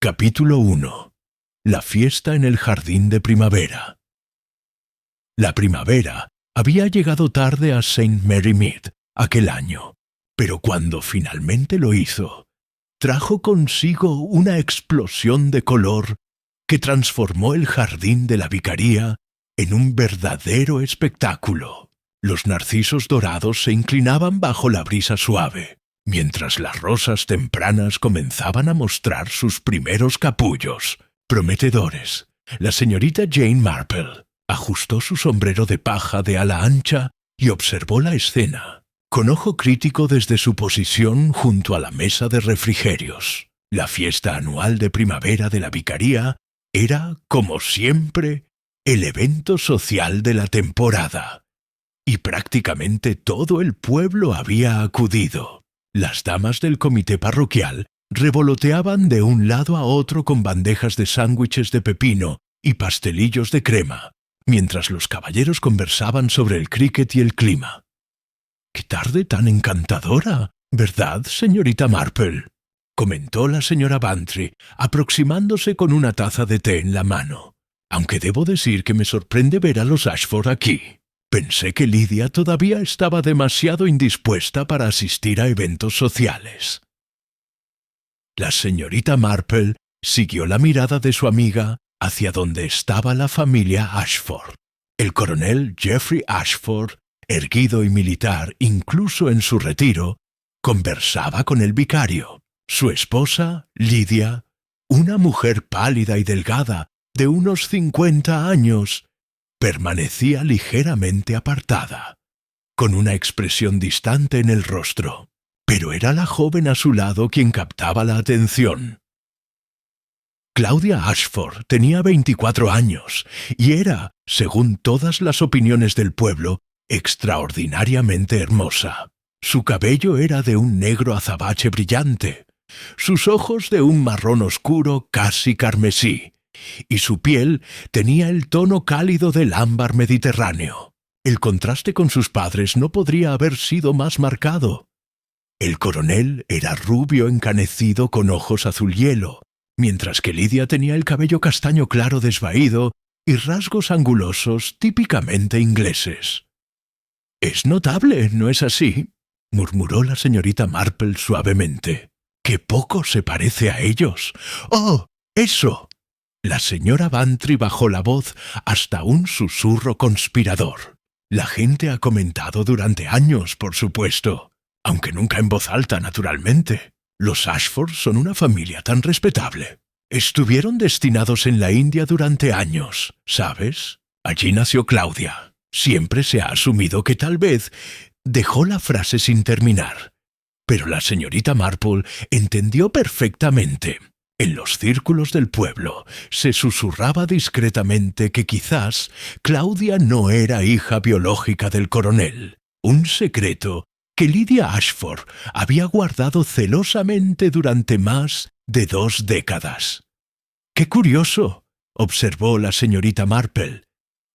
Capítulo 1. La fiesta en el jardín de primavera. La primavera había llegado tarde a St. Mary Mead aquel año, pero cuando finalmente lo hizo, trajo consigo una explosión de color que transformó el jardín de la vicaría en un verdadero espectáculo. Los narcisos dorados se inclinaban bajo la brisa suave, mientras las rosas tempranas comenzaban a mostrar sus primeros capullos prometedores. La señorita Jane Marple ajustó su sombrero de paja de ala ancha y observó la escena, con ojo crítico desde su posición junto a la mesa de refrigerios. La fiesta anual de primavera de la vicaría era, como siempre, el evento social de la temporada, y prácticamente todo el pueblo había acudido. Las damas del comité parroquial revoloteaban de un lado a otro con bandejas de sándwiches de pepino y pastelillos de crema, mientras los caballeros conversaban sobre el cricket y el clima. «¡Qué tarde tan encantadora! ¿Verdad, señorita Marple?», comentó la señora Bantry, aproximándose con una taza de té en la mano. «Aunque debo decir que me sorprende ver a los Ashford aquí. Pensé que Lydia todavía estaba demasiado indispuesta para asistir a eventos sociales». La señorita Marple siguió la mirada de su amiga hacia donde estaba la familia Ashford. El coronel Geoffrey Ashford, erguido y militar incluso en su retiro, conversaba con el vicario. Su esposa, Lydia, una mujer pálida y delgada de unos 50 años, permanecía ligeramente apartada, con una expresión distante en el rostro, pero era la joven a su lado quien captaba la atención. Claudia Ashford tenía 24 años y era, según todas las opiniones del pueblo, extraordinariamente hermosa. Su cabello era de un negro azabache brillante, sus ojos de un marrón oscuro casi carmesí, y su piel tenía el tono cálido del ámbar mediterráneo. El contraste con sus padres no podría haber sido más marcado. El coronel era rubio encanecido con ojos azul hielo, mientras que Lydia tenía el cabello castaño claro desvaído y rasgos angulosos típicamente ingleses. «Es notable, ¿no es así?», murmuró la señorita Marple suavemente. «¡Qué poco se parece a ellos! ¡Oh, eso!». La señora Bantry bajó la voz hasta un susurro conspirador. «La gente ha comentado durante años, por supuesto, aunque nunca en voz alta, naturalmente. Los Ashford son una familia tan respetable. Estuvieron destinados en la India durante años, ¿sabes? Allí nació Claudia. Siempre se ha asumido que tal vez…». Dejó la frase sin terminar, pero la señorita Marple entendió perfectamente. En los círculos del pueblo se susurraba discretamente que quizás Claudia no era hija biológica del coronel, un secreto que Lydia Ashford había guardado celosamente durante más de 2 décadas. «Qué curioso», observó la señorita Marple,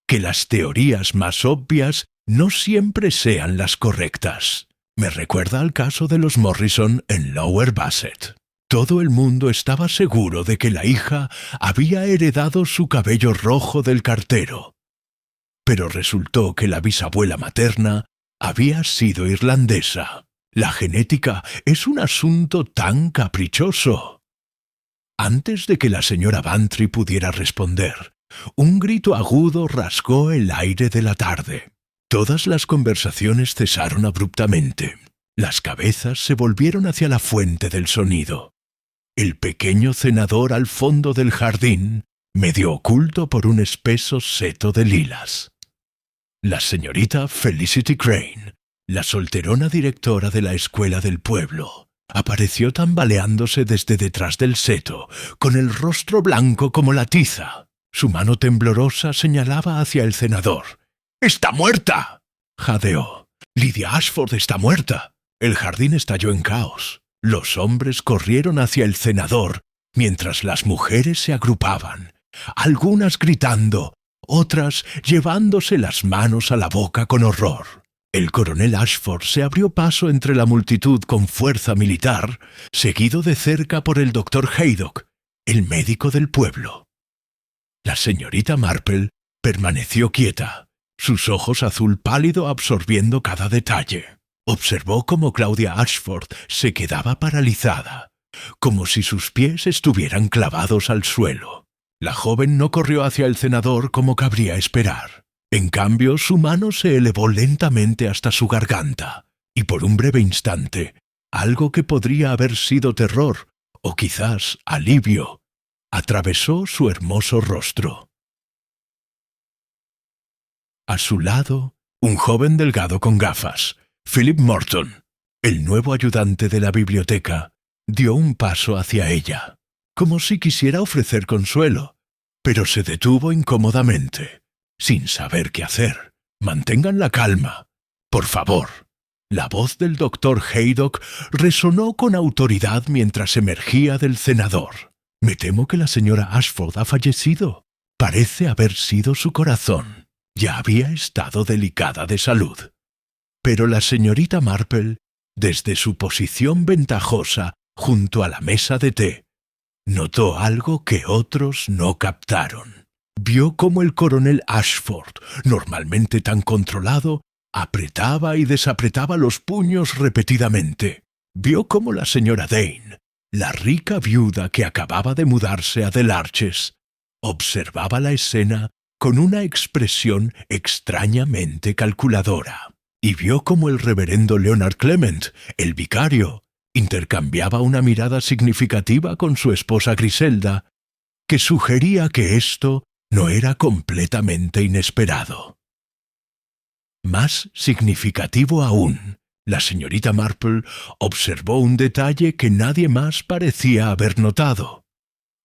«que las teorías más obvias no siempre sean las correctas. Me recuerda al caso de los Morrison en Lower Bassett. Todo el mundo estaba seguro de que la hija había heredado su cabello rojo del cartero, pero resultó que la bisabuela materna había sido irlandesa. La genética es un asunto tan caprichoso». Antes de que la señora Bantry pudiera responder, un grito agudo rasgó el aire de la tarde. Todas las conversaciones cesaron abruptamente. Las cabezas se volvieron hacia la fuente del sonido. El pequeño cenador al fondo del jardín, medio oculto por un espeso seto de lilas. La señorita Felicity Crane, la solterona directora de la escuela del pueblo, apareció tambaleándose desde detrás del seto, con el rostro blanco como la tiza. Su mano temblorosa señalaba hacia el cenador. «¡Está muerta!», jadeó. «Lydia Ashford está muerta». El jardín estalló en caos. Los hombres corrieron hacia el cenador, mientras las mujeres se agrupaban, algunas gritando, otras llevándose las manos a la boca con horror. El coronel Ashford se abrió paso entre la multitud con fuerza militar, seguido de cerca por el doctor Haydock, el médico del pueblo. La señorita Marple permaneció quieta, sus ojos azul pálido absorbiendo cada detalle. Observó cómo Claudia Ashford se quedaba paralizada, como si sus pies estuvieran clavados al suelo. La joven no corrió hacia el cenador como cabría esperar. En cambio, su mano se elevó lentamente hasta su garganta, y por un breve instante, algo que podría haber sido terror, o quizás alivio, atravesó su hermoso rostro. A su lado, un joven delgado con gafas, Philip Morton, el nuevo ayudante de la biblioteca, dio un paso hacia ella, como si quisiera ofrecer consuelo, pero se detuvo incómodamente, sin saber qué hacer. «Mantengan la calma, por favor». La voz del doctor Haydock resonó con autoridad mientras emergía del cenador. «Me temo que la señora Ashford ha fallecido. Parece haber sido su corazón. Ya había estado delicada de salud». Pero la señorita Marple, desde su posición ventajosa junto a la mesa de té, notó algo que otros no captaron. Vio cómo el coronel Ashford, normalmente tan controlado, apretaba y desapretaba los puños repetidamente. Vio cómo la señora Dane, la rica viuda que acababa de mudarse a Del Arches, observaba la escena con una expresión extrañamente calculadora. Y vio cómo el reverendo Leonard Clement, el vicario, intercambiaba una mirada significativa con su esposa Griselda, que sugería que esto no era completamente inesperado. Más significativo aún, la señorita Marple observó un detalle que nadie más parecía haber notado.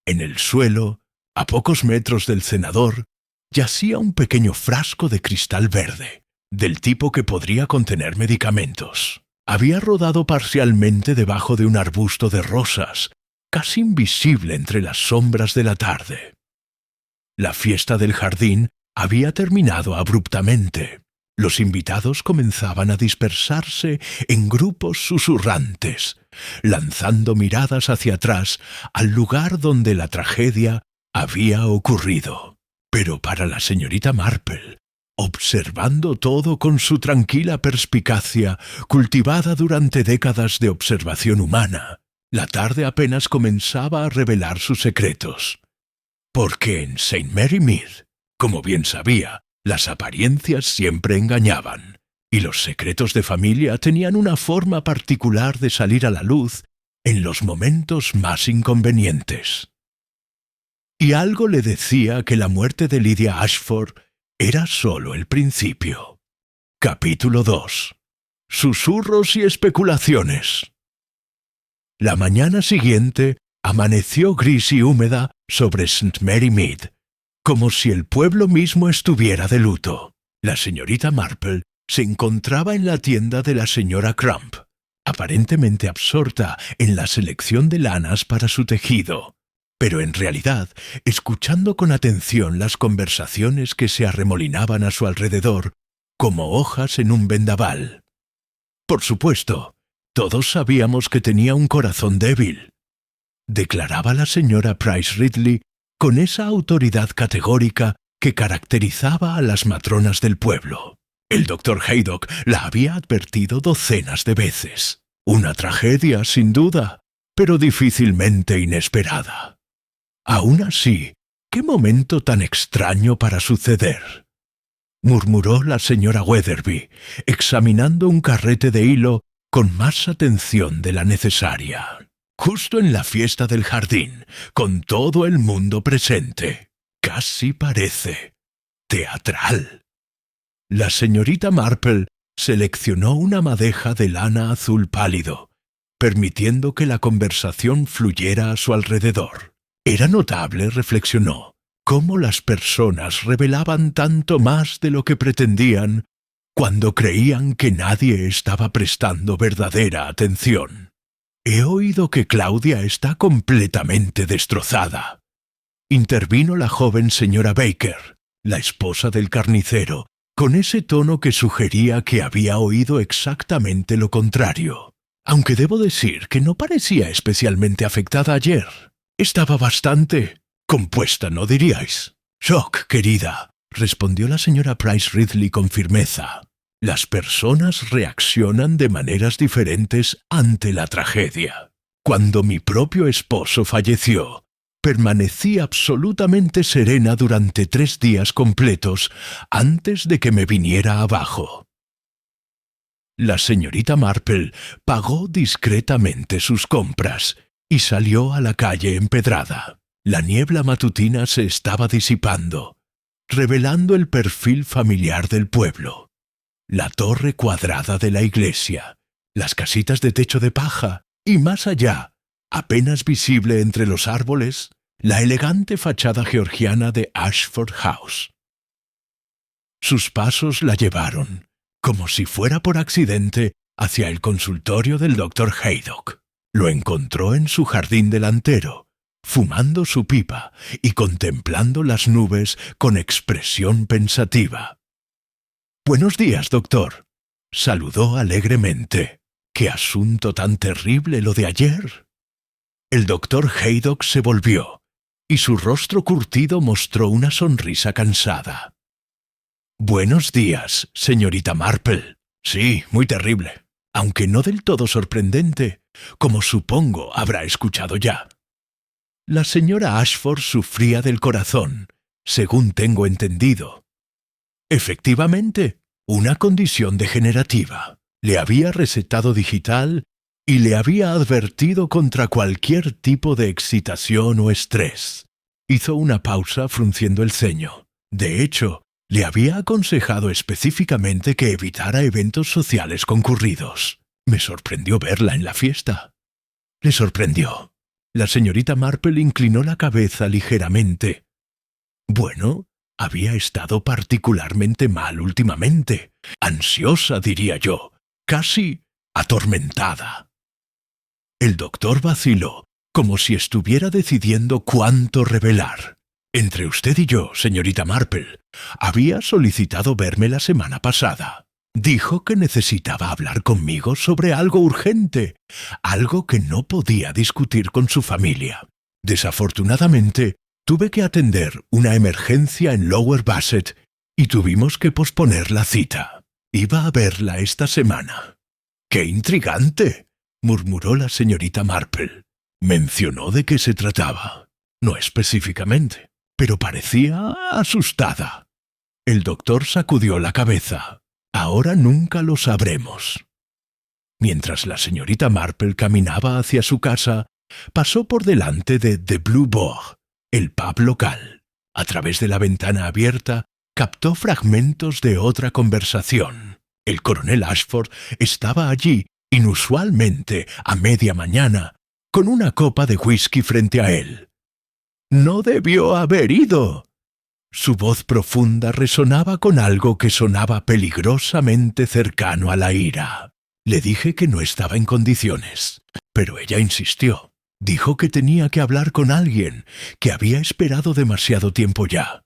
En el suelo, a pocos metros del cenador, yacía un pequeño frasco de cristal verde, del tipo que podría contener medicamentos. Había rodado parcialmente debajo de un arbusto de rosas, casi invisible entre las sombras de la tarde. La fiesta del jardín había terminado abruptamente. Los invitados comenzaban a dispersarse en grupos susurrantes, lanzando miradas hacia atrás al lugar donde la tragedia había ocurrido. Pero para la señorita Marple, observando todo con su tranquila perspicacia, cultivada durante décadas de observación humana, la tarde apenas comenzaba a revelar sus secretos. Porque en St. Mary Mead, como bien sabía, las apariencias siempre engañaban, y los secretos de familia tenían una forma particular de salir a la luz en los momentos más inconvenientes. Y algo le decía que la muerte de Lydia Ashford era solo el principio. Capítulo 2. Susurros y especulaciones. La mañana siguiente amaneció gris y húmeda sobre St. Mary Mead, como si el pueblo mismo estuviera de luto. La señorita Marple se encontraba en la tienda de la señora Crump, aparentemente absorta en la selección de lanas para su tejido, pero en realidad escuchando con atención las conversaciones que se arremolinaban a su alrededor como hojas en un vendaval. Por supuesto, todos sabíamos que tenía un corazón débil, declaraba la señora Price Ridley con esa autoridad categórica que caracterizaba a las matronas del pueblo. El doctor Haydock la había advertido docenas de veces. Una tragedia, sin duda, pero difícilmente inesperada. Aún así, ¿qué momento tan extraño para suceder?, murmuró la señora Weatherby, examinando un carrete de hilo con más atención de la necesaria. Justo en la fiesta del jardín, con todo el mundo presente. Casi parece teatral. La señorita Marple seleccionó una madeja de lana azul pálido, permitiendo que la conversación fluyera a su alrededor. Era notable, reflexionó, cómo las personas revelaban tanto más de lo que pretendían cuando creían que nadie estaba prestando verdadera atención. «He oído que Claudia está completamente destrozada», intervino la joven señora Baker, la esposa del carnicero, con ese tono que sugería que había oído exactamente lo contrario, aunque debo decir que no parecía especialmente afectada ayer. Estaba bastante compuesta, ¿no diríais? Shock, querida, respondió la señora Price Ridley con firmeza. Las personas reaccionan de maneras diferentes ante la tragedia. Cuando mi propio esposo falleció, permanecí absolutamente serena durante 3 días completos antes de que me viniera abajo. La señorita Marple pagó discretamente sus compras y salió a la calle empedrada. La niebla matutina se estaba disipando, revelando el perfil familiar del pueblo. La torre cuadrada de la iglesia, las casitas de techo de paja y más allá, apenas visible entre los árboles, la elegante fachada georgiana de Ashford House. Sus pasos la llevaron, como si fuera por accidente, hacia el consultorio del Dr. Haydock. Lo encontró en su jardín delantero, fumando su pipa y contemplando las nubes con expresión pensativa. «Buenos días, doctor», saludó alegremente. «¿Qué asunto tan terrible lo de ayer?» El doctor Haydock se volvió, y su rostro curtido mostró una sonrisa cansada. «Buenos días, señorita Marple. Sí, muy terrible, aunque no del todo sorprendente, como supongo habrá escuchado ya. La señora Ashford sufría del corazón, según tengo entendido. Efectivamente, una condición degenerativa. Le había recetado digital y le había advertido contra cualquier tipo de excitación o estrés». Hizo una pausa frunciendo el ceño. De hecho, le había aconsejado específicamente que evitara eventos sociales concurridos. Me sorprendió verla en la fiesta. ¿Le sorprendió? La señorita Marple inclinó la cabeza ligeramente. Bueno, había estado particularmente mal últimamente. Ansiosa, diría yo. Casi atormentada. El doctor vaciló, como si estuviera decidiendo cuánto revelar. Entre usted y yo, señorita Marple, había solicitado verme la semana pasada. Dijo que necesitaba hablar conmigo sobre algo urgente, algo que no podía discutir con su familia. Desafortunadamente, tuve que atender una emergencia en Lower Bassett y tuvimos que posponer la cita. Iba a verla esta semana. ¡Qué intrigante!, murmuró la señorita Marple. Mencionó de qué se trataba. No específicamente, pero parecía asustada. El doctor sacudió la cabeza. Ahora nunca lo sabremos. Mientras la señorita Marple caminaba hacia su casa, pasó por delante de The Blue Boar, el pub local. A través de la ventana abierta, captó fragmentos de otra conversación. El coronel Ashford estaba allí, inusualmente, a media mañana, con una copa de whisky frente a él. «No debió haber ido». Su voz profunda resonaba con algo que sonaba peligrosamente cercano a la ira. Le dije que no estaba en condiciones, pero ella insistió. Dijo que tenía que hablar con alguien, que había esperado demasiado tiempo ya.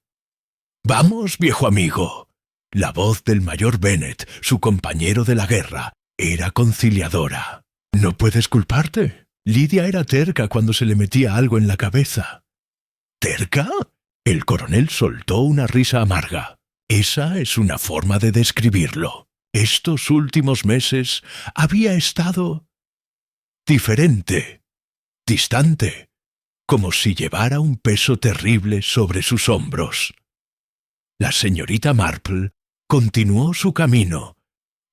«Vamos, viejo amigo». La voz del mayor Bennet, su compañero de la guerra, era conciliadora. «No puedes culparte. Lidia era terca cuando se le metía algo en la cabeza». «¿Terca?». El coronel soltó una risa amarga. Esa es una forma de describirlo. Estos últimos meses había estado diferente, distante, como si llevara un peso terrible sobre sus hombros. La señorita Marple continuó su camino,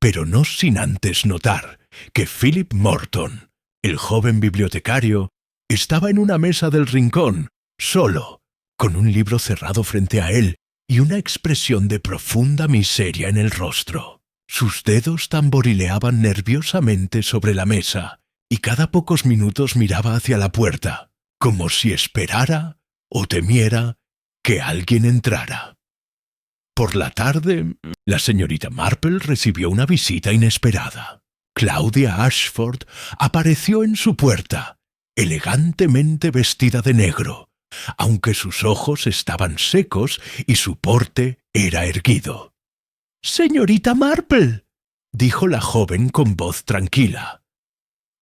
pero no sin antes notar que Philip Morton, el joven bibliotecario, estaba en una mesa del rincón, solo, con un libro cerrado frente a él y una expresión de profunda miseria en el rostro. Sus dedos tamborileaban nerviosamente sobre la mesa y cada pocos minutos miraba hacia la puerta, como si esperara o temiera que alguien entrara. Por la tarde, la señorita Marple recibió una visita inesperada. Claudia Ashford apareció en su puerta, elegantemente vestida de negro, aunque sus ojos estaban secos y su porte era erguido. «Señorita Marple», dijo la joven con voz tranquila.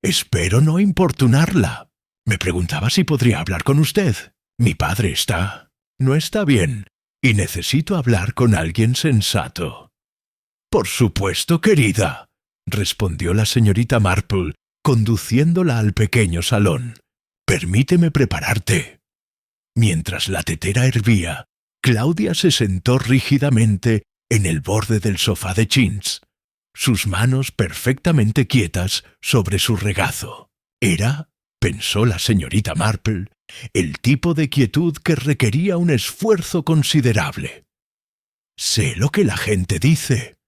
«Espero no importunarla». Me preguntaba si podría hablar con usted. Mi padre no está bien, y necesito hablar con alguien sensato. Por supuesto, querida, respondió la señorita Marple, conduciéndola al pequeño salón. Permíteme preparar té. Mientras la tetera hervía, Claudia se sentó rígidamente en el borde del sofá de chintz, sus manos perfectamente quietas sobre su regazo. Era, pensó la señorita Marple, el tipo de quietud que requería un esfuerzo considerable. «Sé lo que la gente dice»,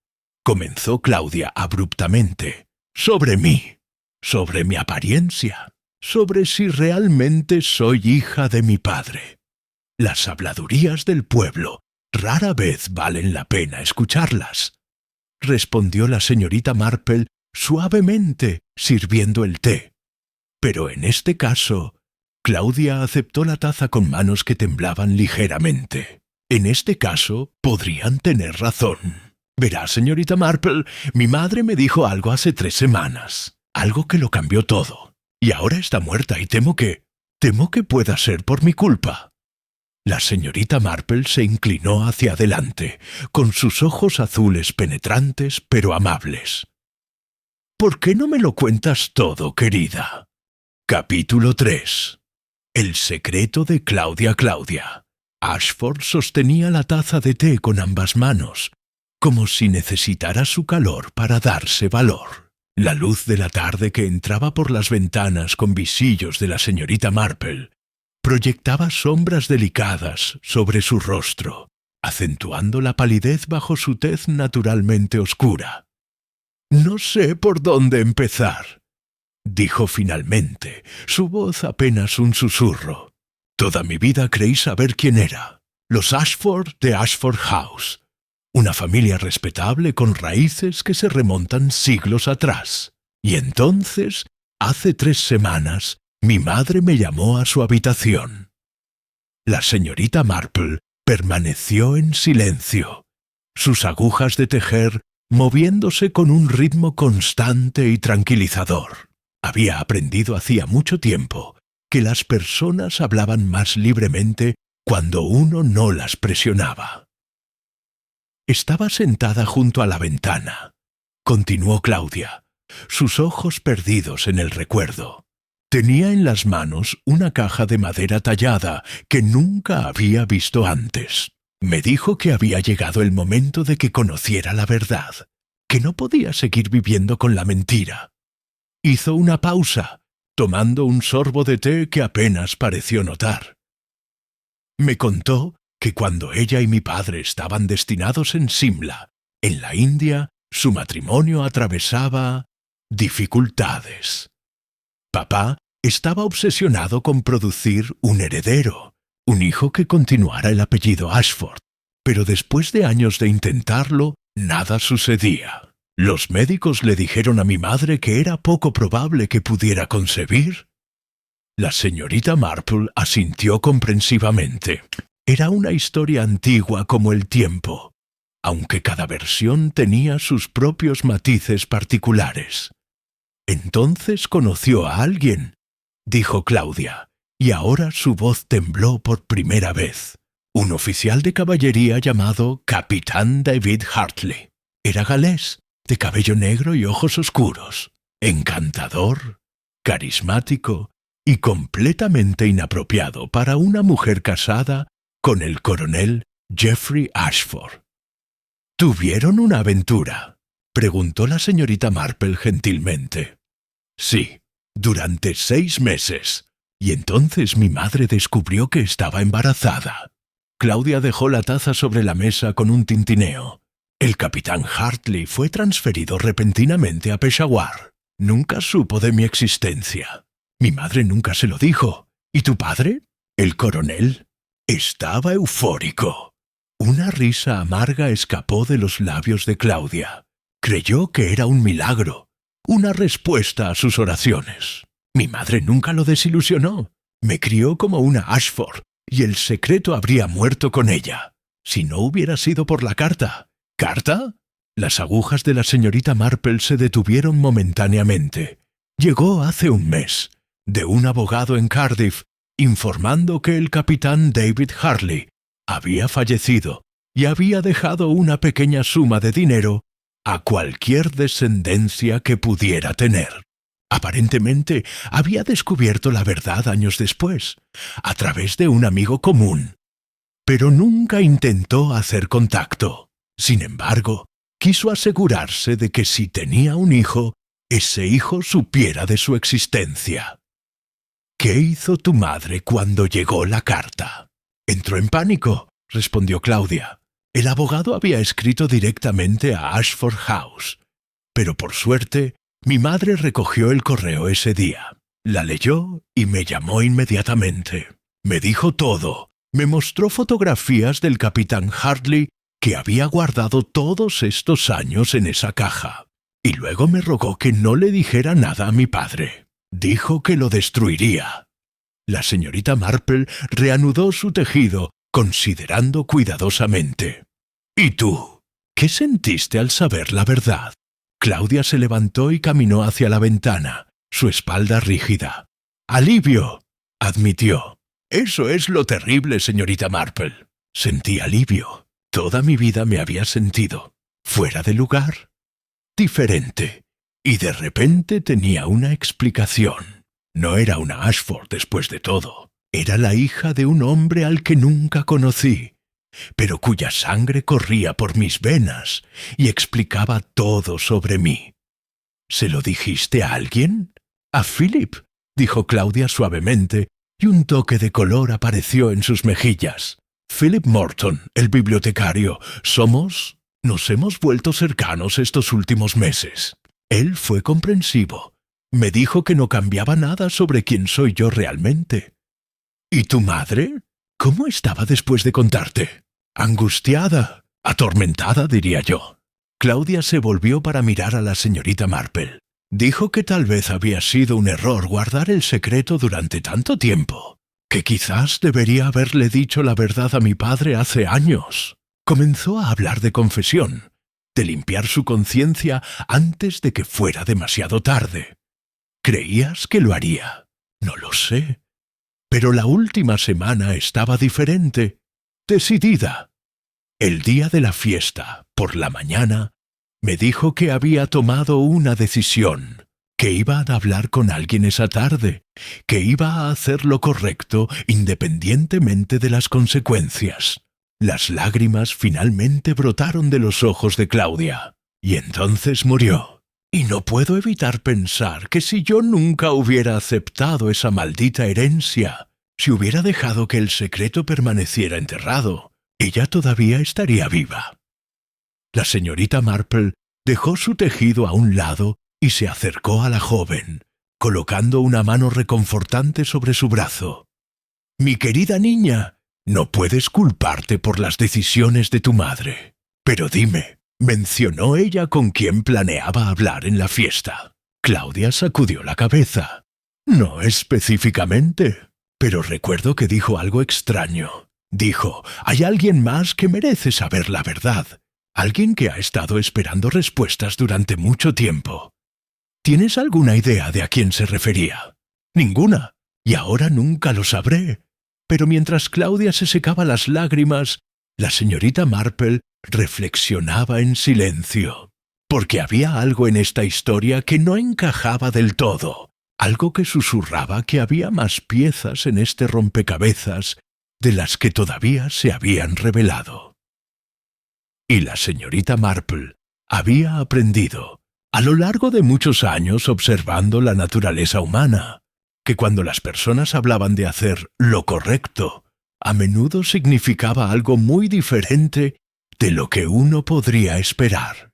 comenzó Claudia abruptamente, «sobre mí, sobre mi apariencia, sobre si realmente soy hija de mi padre. Las habladurías del pueblo rara vez valen la pena escucharlas», respondió la señorita Marple suavemente, sirviendo el té. Pero en este caso, Claudia aceptó la taza con manos que temblaban ligeramente. En este caso, podrían tener razón. Verá, señorita Marple, mi madre me dijo algo hace 3 semanas. Algo que lo cambió todo. Y ahora está muerta y temo que pueda ser por mi culpa. La señorita Marple se inclinó hacia adelante, con sus ojos azules penetrantes pero amables. «¿Por qué no me lo cuentas todo, querida?» Capítulo 3. El secreto de Claudia. Ashford sostenía la taza de té con ambas manos, como si necesitara su calor para darse valor. La luz de la tarde que entraba por las ventanas con visillos de la señorita Marple proyectaba sombras delicadas sobre su rostro, acentuando la palidez bajo su tez naturalmente oscura. «No sé por dónde empezar», dijo finalmente, su voz apenas un susurro. «Toda mi vida creí saber quién era. Los Ashford de Ashford House. Una familia respetable con raíces que se remontan siglos atrás. Y entonces, hace 3 semanas, mi madre me llamó a su habitación». La señorita Marple permaneció en silencio, sus agujas de tejer moviéndose con un ritmo constante y tranquilizador. Había aprendido hacía mucho tiempo que las personas hablaban más libremente cuando uno no las presionaba. Estaba sentada junto a la ventana, continuó Claudia, sus ojos perdidos en el recuerdo. Tenía en las manos una caja de madera tallada que nunca había visto antes. Me dijo que había llegado el momento de que conociera la verdad, que no podía seguir viviendo con la mentira. Hizo una pausa, tomando un sorbo de té que apenas pareció notar. Me contó que cuando ella y mi padre estaban destinados en Simla, en la India, su matrimonio atravesaba dificultades. Papá estaba obsesionado con producir un heredero, un hijo que continuara el apellido Ashford, pero después de años de intentarlo, nada sucedía. Los médicos le dijeron a mi madre que era poco probable que pudiera concebir. La señorita Marple asintió comprensivamente. Era una historia antigua como el tiempo, aunque cada versión tenía sus propios matices particulares. «Entonces conoció a alguien», dijo Claudia, y ahora su voz tembló por primera vez. «Un oficial de caballería llamado Capitán David Hartley. Era galés, de cabello negro y ojos oscuros, encantador, carismático y completamente inapropiado para una mujer casada con el coronel Geoffrey Ashford». «¿Tuvieron una aventura?», preguntó la señorita Marple gentilmente. «Sí, durante 6 meses, y entonces mi madre descubrió que estaba embarazada». Claudia dejó la taza sobre la mesa con un tintineo. «El capitán Hartley fue transferido repentinamente a Peshawar. Nunca supo de mi existencia. Mi madre nunca se lo dijo. ¿Y tu padre? El coronel estaba eufórico». Una risa amarga escapó de los labios de Claudia. Creyó que era un milagro, una respuesta a sus oraciones. Mi madre nunca lo desilusionó. Me crió como una Ashford, y el secreto habría muerto con ella, si no hubiera sido por la carta. ¿Carta? Las agujas de la señorita Marple se detuvieron momentáneamente. Llegó hace 1 mes, de un abogado en Cardiff informando que el capitán David Harley había fallecido y había dejado una pequeña suma de dinero a cualquier descendencia que pudiera tener. Aparentemente había descubierto la verdad años después, a través de un amigo común, pero nunca intentó hacer contacto. Sin embargo, quiso asegurarse de que si tenía un hijo, ese hijo supiera de su existencia. ¿Qué hizo tu madre cuando llegó la carta? Entró en pánico, respondió Claudia. El abogado había escrito directamente a Ashford House, pero por suerte, mi madre recogió el correo ese día. La leyó y me llamó inmediatamente. Me dijo todo. Me mostró fotografías del capitán Harley que había guardado todos estos años en esa caja. Y luego me rogó que no le dijera nada a mi padre. Dijo que lo destruiría. La señorita Marple reanudó su tejido, considerando cuidadosamente. ¿Y tú? ¿Qué sentiste al saber la verdad? Claudia se levantó y caminó hacia la ventana, su espalda rígida. «Alivio», admitió. «Eso es lo terrible, señorita Marple». Sentí alivio. Toda mi vida me había sentido fuera de lugar, diferente, y de repente tenía una explicación. No era una Ashford después de todo. Era la hija de un hombre al que nunca conocí, pero cuya sangre corría por mis venas y explicaba todo sobre mí. ¿Se lo dijiste a alguien? «A Philip», dijo Claudia suavemente, y un toque de color apareció en sus mejillas. «Philip Morton, el bibliotecario, nos hemos vuelto cercanos estos últimos meses. Él fue comprensivo. Me dijo que no cambiaba nada sobre quién soy yo realmente». «¿Y tu madre? ¿Cómo estaba después de contarte?» «Angustiada, atormentada, diría yo». Claudia se volvió para mirar a la señorita Marple. Dijo que tal vez había sido un error guardar el secreto durante tanto tiempo, que quizás debería haberle dicho la verdad a mi padre hace años. Comenzó a hablar de confesión, de limpiar su conciencia antes de que fuera demasiado tarde. ¿Creías que lo haría? No lo sé. Pero la última semana estaba diferente, decidida. El día de la fiesta, por la mañana, me dijo que había tomado una decisión, que iba a hablar con alguien esa tarde, que iba a hacer lo correcto independientemente de las consecuencias. Las lágrimas finalmente brotaron de los ojos de Claudia, y entonces murió. Y no puedo evitar pensar que si yo nunca hubiera aceptado esa maldita herencia, si hubiera dejado que el secreto permaneciera enterrado, ella todavía estaría viva. La señorita Marple dejó su tejido a un lado y se acercó a la joven, colocando una mano reconfortante sobre su brazo. «Mi querida niña, no puedes culparte por las decisiones de tu madre. Pero dime, ¿mencionó ella con quién planeaba hablar en la fiesta?» Claudia sacudió la cabeza. «No específicamente, pero recuerdo que dijo algo extraño. Dijo, hay alguien más que merece saber la verdad. Alguien que ha estado esperando respuestas durante mucho tiempo. ¿Tienes alguna idea de a quién se refería?» «Ninguna, y ahora nunca lo sabré». Pero mientras Claudia se secaba las lágrimas, la señorita Marple reflexionaba en silencio, porque había algo en esta historia que no encajaba del todo, algo que susurraba que había más piezas en este rompecabezas de las que todavía se habían revelado. Y la señorita Marple había aprendido, a lo largo de muchos años observando la naturaleza humana, que cuando las personas hablaban de hacer lo correcto, a menudo significaba algo muy diferente de lo que uno podría esperar.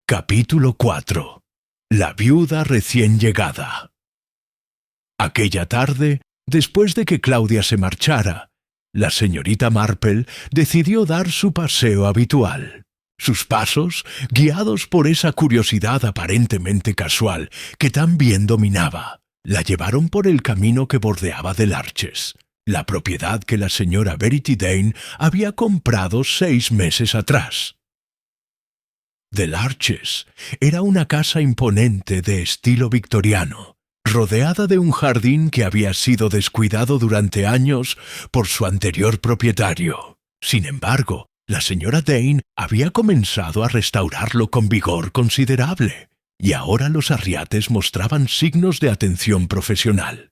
Capítulo 4. La viuda recién llegada. Aquella tarde, después de que Claudia se marchara, la señorita Marple decidió dar su paseo habitual. Sus pasos, guiados por esa curiosidad aparentemente casual que tan bien dominaba, la llevaron por el camino que bordeaba The Larches, la propiedad que la señora Verity Dane había comprado 6 meses atrás. The Larches era una casa imponente de estilo victoriano, rodeada de un jardín que había sido descuidado durante años por su anterior propietario. Sin embargo, la señora Dane había comenzado a restaurarlo con vigor considerable, y ahora los arriates mostraban signos de atención profesional.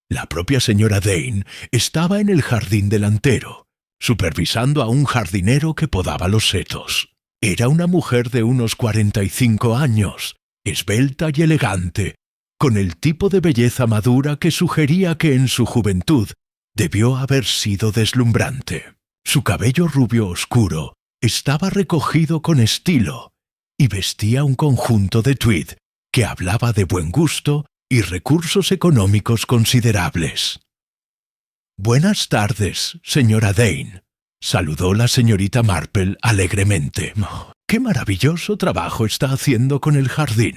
La propia señora Dane estaba en el jardín delantero, supervisando a un jardinero que podaba los setos. Era una mujer de unos 45 años, esbelta y elegante, con el tipo de belleza madura que sugería que en su juventud debió haber sido deslumbrante. Su cabello rubio oscuro estaba recogido con estilo y vestía un conjunto de tweed que hablaba de buen gusto y recursos económicos considerables. «Buenas tardes, señora Dane», saludó la señorita Marple alegremente. «¡Qué maravilloso trabajo está haciendo con el jardín!».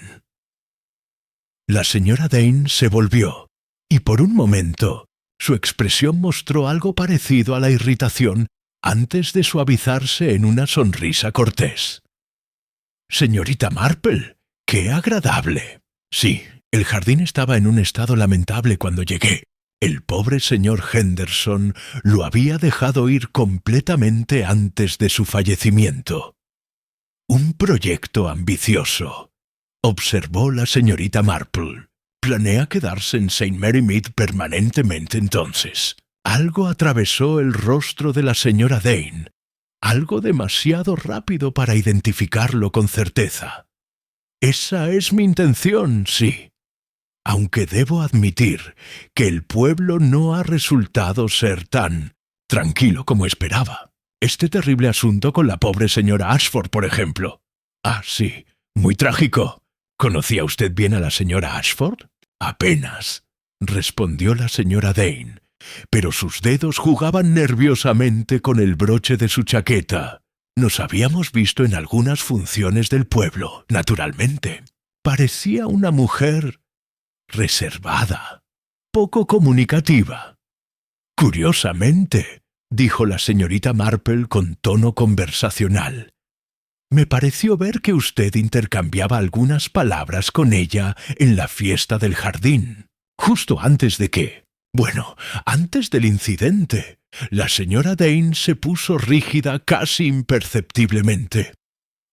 La señora Dane se volvió, y por un momento su expresión mostró algo parecido a la irritación antes de suavizarse en una sonrisa cortés. «Señorita Marple, qué agradable». «Sí, el jardín estaba en un estado lamentable cuando llegué. El pobre señor Henderson lo había dejado ir completamente antes de su fallecimiento». «Un proyecto ambicioso», observó la señorita Marple. «Planea quedarse en St. Mary Mead permanentemente entonces». Algo atravesó el rostro de la señora Dane, algo demasiado rápido para identificarlo con certeza. «Esa es mi intención, sí. Aunque debo admitir que el pueblo no ha resultado ser tan tranquilo como esperaba. Este terrible asunto con la pobre señora Ashford, por ejemplo». «Ah, sí, muy trágico. ¿Conocía usted bien a la señora Ashford?» «Apenas», respondió la señora Dane, pero sus dedos jugaban nerviosamente con el broche de su chaqueta. «Nos habíamos visto en algunas funciones del pueblo, naturalmente. Parecía una mujer reservada, poco comunicativa». «Curiosamente», dijo la señorita Marple con tono conversacional, «me pareció ver que usted intercambiaba algunas palabras con ella en la fiesta del jardín, justo antes de que... Bueno, antes del incidente, la señora Dane se puso rígida casi imperceptiblemente».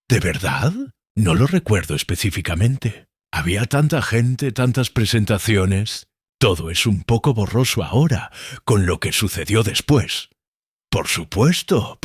«¿De verdad? No lo recuerdo específicamente. Había tanta gente, tantas presentaciones. Todo es un poco borroso ahora, con lo que sucedió después». «Por supuesto,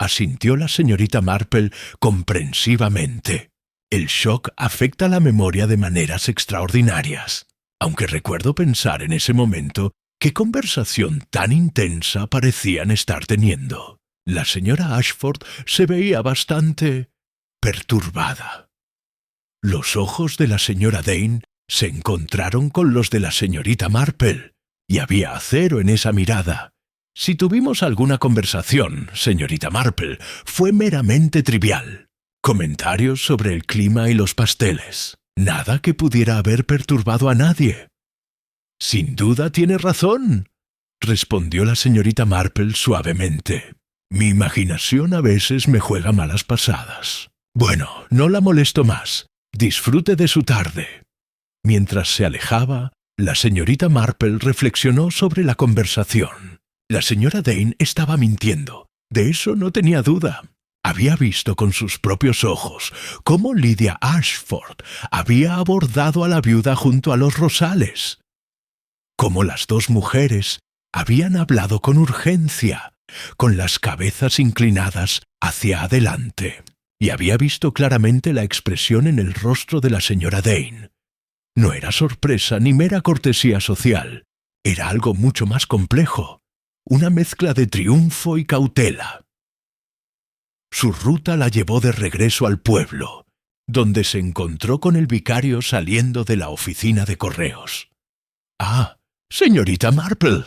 asintió la señorita Marple comprensivamente. «El shock afecta la memoria de maneras extraordinarias. Aunque recuerdo pensar en ese momento qué conversación tan intensa parecían estar teniendo. La señora Ashford se veía bastante perturbada». Los ojos de la señora Dane se encontraron con los de la señorita Marple, y había acero en esa mirada. «Si tuvimos alguna conversación, señorita Marple, fue meramente trivial. Comentarios sobre el clima y los pasteles. Nada que pudiera haber perturbado a nadie». «Sin duda tiene razón», respondió la señorita Marple suavemente. «Mi imaginación a veces me juega malas pasadas. Bueno, no la molesto más. Disfrute de su tarde». Mientras se alejaba, la señorita Marple reflexionó sobre la conversación. La señora Dane estaba mintiendo, de eso no tenía duda. Había visto con sus propios ojos cómo Lydia Ashford había abordado a la viuda junto a los rosales, cómo las dos mujeres habían hablado con urgencia, con las cabezas inclinadas hacia adelante, y había visto claramente la expresión en el rostro de la señora Dane. No era sorpresa ni mera cortesía social, era algo mucho más complejo, una mezcla de triunfo y cautela. Su ruta la llevó de regreso al pueblo, donde se encontró con el vicario saliendo de la oficina de correos. «Ah, señorita Marple».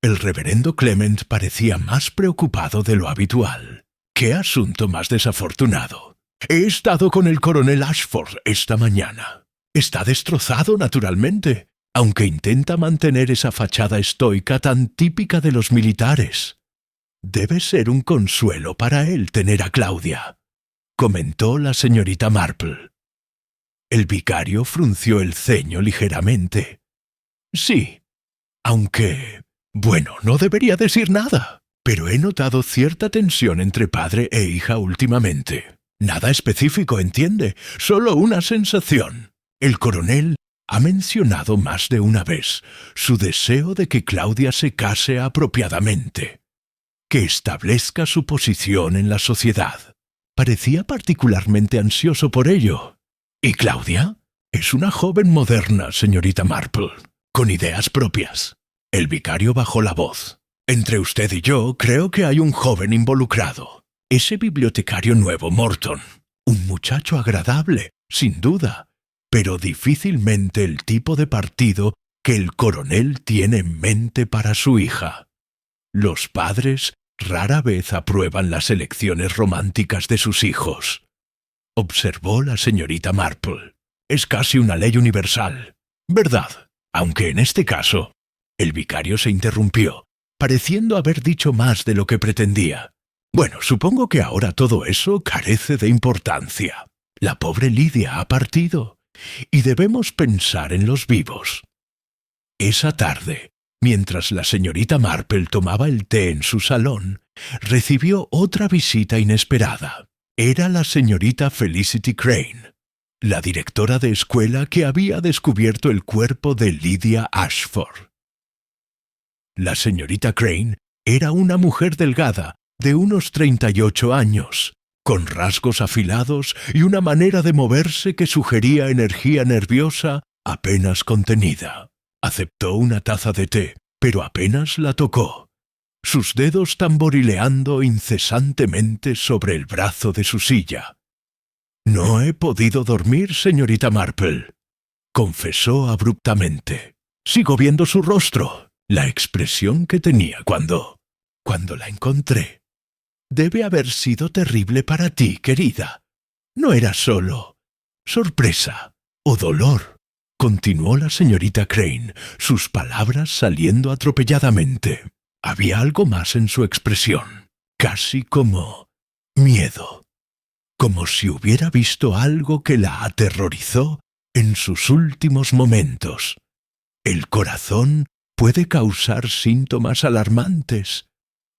El reverendo Clement parecía más preocupado de lo habitual. «¡Qué asunto más desafortunado! He estado con el coronel Ashford esta mañana. Está destrozado, naturalmente, aunque intenta mantener esa fachada estoica tan típica de los militares. Debe ser un consuelo para él tener a Claudia», comentó la señorita Marple. El vicario frunció el ceño ligeramente. Sí, aunque... Bueno, no debería decir nada, pero he notado cierta tensión entre padre e hija últimamente. Nada específico, entiende, solo una sensación. El coronel ha mencionado más de una vez su deseo de que Claudia se case apropiadamente, que establezca su posición en la sociedad. Parecía particularmente ansioso por ello. ¿Y Claudia? Es una joven moderna, señorita Marple, con ideas propias. El vicario bajó la voz. Entre usted y yo creo que hay un joven involucrado. Ese bibliotecario nuevo, Morton. Un muchacho agradable, sin duda, pero difícilmente el tipo de partido que el coronel tiene en mente para su hija. Los padres rara vez aprueban las elecciones románticas de sus hijos. Observó la señorita Marple. Es casi una ley universal, ¿verdad? Aunque en este caso... El vicario se interrumpió, pareciendo haber dicho más de lo que pretendía. Bueno, supongo que ahora todo eso carece de importancia. La pobre Lidia ha partido, y debemos pensar en los vivos. Esa tarde, mientras la señorita Marple tomaba el té en su salón, recibió otra visita inesperada. Era la señorita Felicity Crane, la directora de escuela que había descubierto el cuerpo de Lydia Ashford. La señorita Crane era una mujer delgada, de unos 38 años, con rasgos afilados y una manera de moverse que sugería energía nerviosa apenas contenida. Aceptó una taza de té, pero apenas la tocó, sus dedos tamborileando incesantemente sobre el brazo de su silla. «No he podido dormir, señorita Marple», confesó abruptamente. «Sigo viendo su rostro». La expresión que tenía cuando la encontré. Debe haber sido terrible para ti, querida. No era solo sorpresa o dolor, continuó la señorita Crane, sus palabras saliendo atropelladamente. Había algo más en su expresión, casi como miedo, como si hubiera visto algo que la aterrorizó en sus últimos momentos. El corazón puede causar síntomas alarmantes,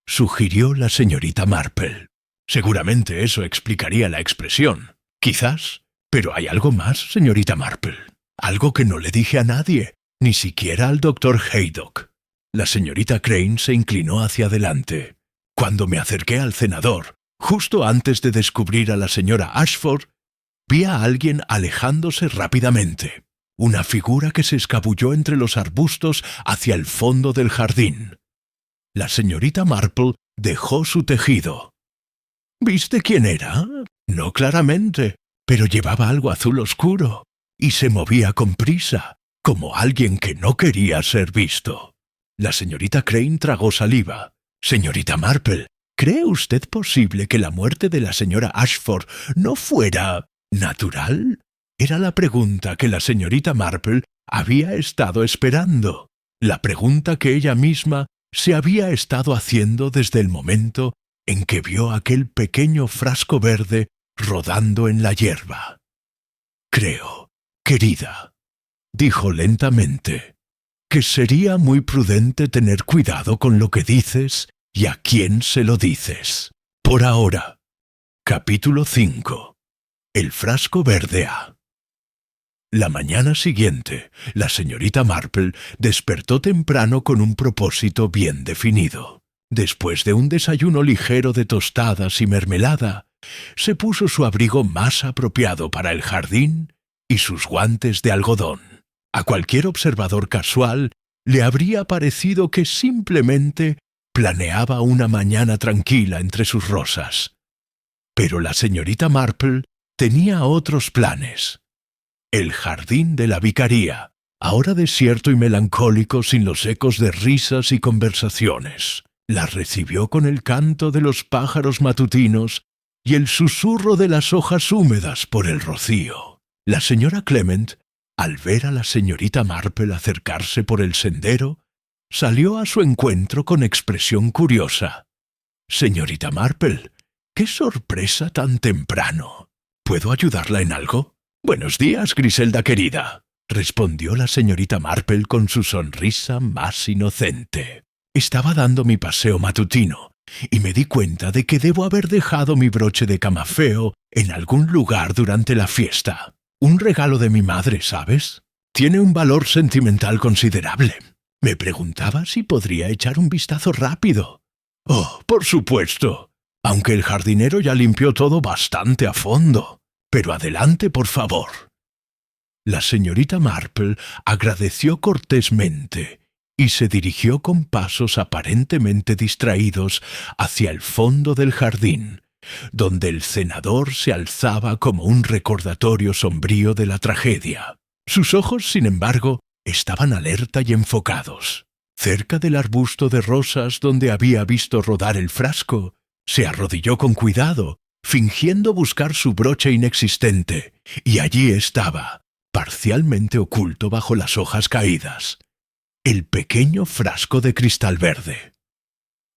sugirió la señorita Marple. Seguramente eso explicaría la expresión. Quizás, pero hay algo más, señorita Marple. Algo que no le dije a nadie, ni siquiera al doctor Haydock. La señorita Crane se inclinó hacia adelante. Cuando me acerqué al cenador, justo antes de descubrir a la señora Ashford, vi a alguien alejándose rápidamente. Una figura que se escabulló entre los arbustos hacia el fondo del jardín. La señorita Marple dejó su tejido. ¿Viste quién era? No claramente, pero llevaba algo azul oscuro y se movía con prisa, como alguien que no quería ser visto. La señorita Crane tragó saliva. Señorita Marple, ¿cree usted posible que la muerte de la señora Ashford no fuera natural? Era la pregunta que la señorita Marple había estado esperando, la pregunta que ella misma se había estado haciendo desde el momento en que vio aquel pequeño frasco verde rodando en la hierba. Creo, querida, dijo lentamente, que sería muy prudente tener cuidado con lo que dices y a quién se lo dices. Por ahora. Capítulo 5. El frasco verde A. La mañana siguiente, la señorita Marple despertó temprano con un propósito bien definido. Después de un desayuno ligero de tostadas y mermelada, se puso su abrigo más apropiado para el jardín y sus guantes de algodón. A cualquier observador casual le habría parecido que simplemente planeaba una mañana tranquila entre sus rosas. Pero la señorita Marple tenía otros planes. El jardín de la vicaría, ahora desierto y melancólico sin los ecos de risas y conversaciones, la recibió con el canto de los pájaros matutinos y el susurro de las hojas húmedas por el rocío. La señora Clement, al ver a la señorita Marple acercarse por el sendero, salió a su encuentro con expresión curiosa. «Señorita Marple, qué sorpresa tan temprano. ¿Puedo ayudarla en algo?» Buenos días, Griselda querida, respondió la señorita Marple con su sonrisa más inocente. Estaba dando mi paseo matutino y me di cuenta de que debo haber dejado mi broche de camafeo en algún lugar durante la fiesta. Un regalo de mi madre, ¿sabes? Tiene un valor sentimental considerable. Me preguntaba si podría echar un vistazo rápido. Oh, por supuesto, aunque el jardinero ya limpió todo bastante a fondo. Pero adelante, por favor. La señorita Marple agradeció cortésmente y se dirigió con pasos aparentemente distraídos hacia el fondo del jardín, donde el cenador se alzaba como un recordatorio sombrío de la tragedia. Sus ojos, sin embargo, estaban alerta y enfocados. Cerca del arbusto de rosas donde había visto rodar el frasco, se arrodilló con cuidado, fingiendo buscar su broche inexistente, y allí estaba, parcialmente oculto bajo las hojas caídas, el pequeño frasco de cristal verde.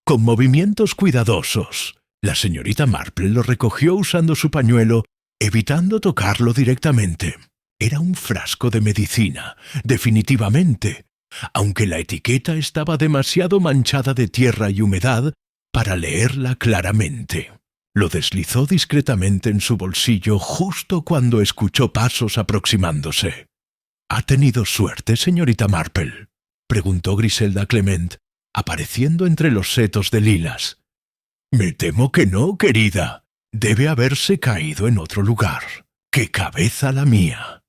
Con movimientos cuidadosos, la señorita Marple lo recogió usando su pañuelo, evitando tocarlo directamente. Era un frasco de medicina, definitivamente, aunque la etiqueta estaba demasiado manchada de tierra y humedad para leerla claramente. Lo deslizó discretamente en su bolsillo justo cuando escuchó pasos aproximándose. —¿Ha tenido suerte, señorita Marple? —preguntó Griselda Clement, apareciendo entre los setos de lilas. —Me temo que no, querida. Debe haberse caído en otro lugar. ¡Qué cabeza la mía!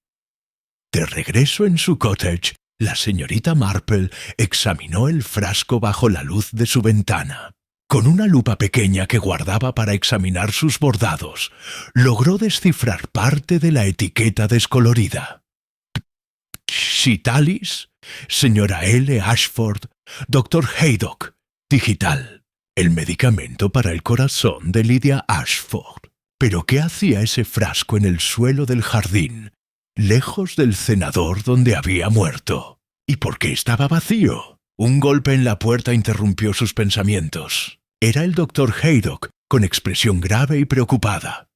De regreso en su cottage, la señorita Marple examinó el frasco bajo la luz de su ventana. Con una lupa pequeña que guardaba para examinar sus bordados, logró descifrar parte de la etiqueta descolorida. Citalis, señora L. Ashford, Dr. Haydock, digital. El medicamento para el corazón de Lydia Ashford. ¿Pero qué hacía ese frasco en el suelo del jardín, lejos del cenador donde había muerto? ¿Y por qué estaba vacío? Un golpe en la puerta interrumpió sus pensamientos. Era el doctor Haydock, con expresión grave y preocupada.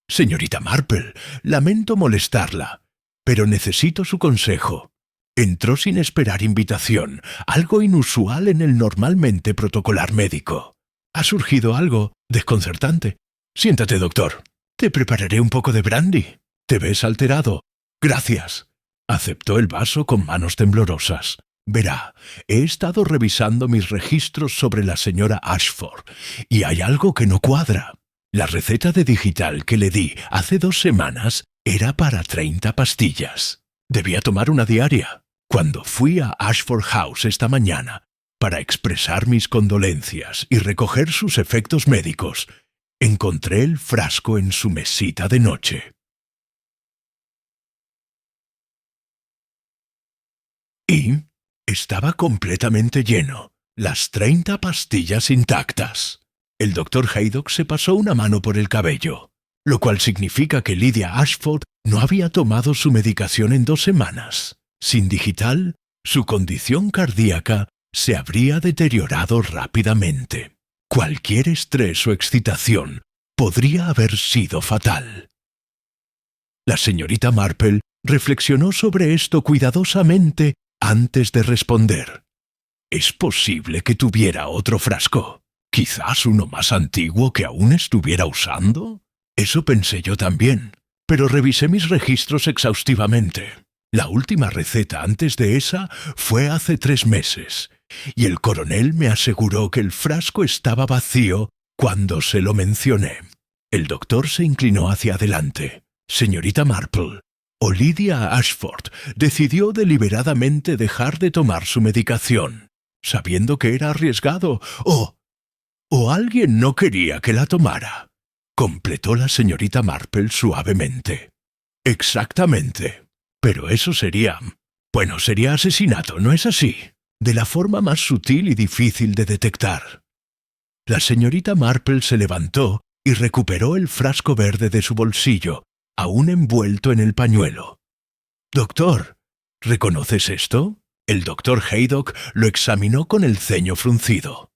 «Señorita Marple, lamento molestarla, pero necesito su consejo». Entró sin esperar invitación, algo inusual en el normalmente protocolar médico. «Ha surgido algo desconcertante. Siéntate, doctor. Te prepararé un poco de brandy. Te ves alterado». «Gracias». Aceptó el vaso con manos temblorosas. «Verá, he estado revisando mis registros sobre la señora Ashford y hay algo que no cuadra. La receta de digital que le di hace 2 semanas era para 30 pastillas. Debía tomar una diaria. Cuando fui a Ashford House esta mañana para expresar mis condolencias y recoger sus efectos médicos, encontré el frasco en su mesita de noche. Y estaba completamente lleno, las 30 pastillas intactas. El doctor Haydock se pasó una mano por el cabello, lo cual significa que Lydia Ashford no había tomado su medicación en 2 semanas. Sin digital, su condición cardíaca se habría deteriorado rápidamente. Cualquier estrés o excitación podría haber sido fatal. La señorita Marple reflexionó sobre esto cuidadosamente antes de responder. ¿Es posible que tuviera otro frasco? ¿Quizás uno más antiguo que aún estuviera usando? Eso pensé yo también, pero revisé mis registros exhaustivamente. La última receta antes de esa fue hace 3 meses, y el coronel me aseguró que el frasco estaba vacío cuando se lo mencioné. El doctor se inclinó hacia adelante. Señorita Marple, o Lydia Ashford decidió deliberadamente dejar de tomar su medicación, sabiendo que era arriesgado, o alguien no quería que la tomara, completó la señorita Marple suavemente. Exactamente. Pero eso sería asesinato, ¿no es así? De la forma más sutil y difícil de detectar. La señorita Marple se levantó y recuperó el frasco verde de su bolsillo, aún envuelto en el pañuelo. «Doctor, ¿reconoces esto?» El doctor Haydock lo examinó con el ceño fruncido.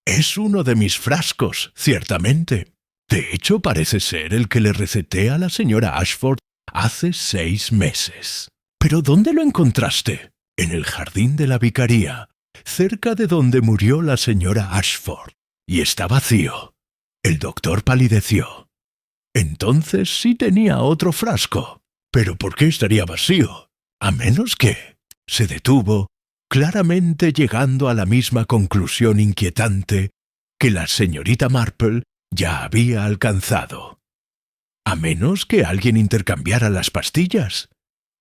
«Es uno de mis frascos, ciertamente. De hecho, parece ser el que le receté a la señora Ashford hace 6 meses. ¿Pero dónde lo encontraste? En el jardín de la vicaría, cerca de donde murió la señora Ashford. Y está vacío. El doctor palideció. Entonces sí tenía otro frasco. ¿Pero por qué estaría vacío? A menos que... Se detuvo, claramente llegando a la misma conclusión inquietante que la señorita Marple ya había alcanzado. A menos que alguien intercambiara las pastillas,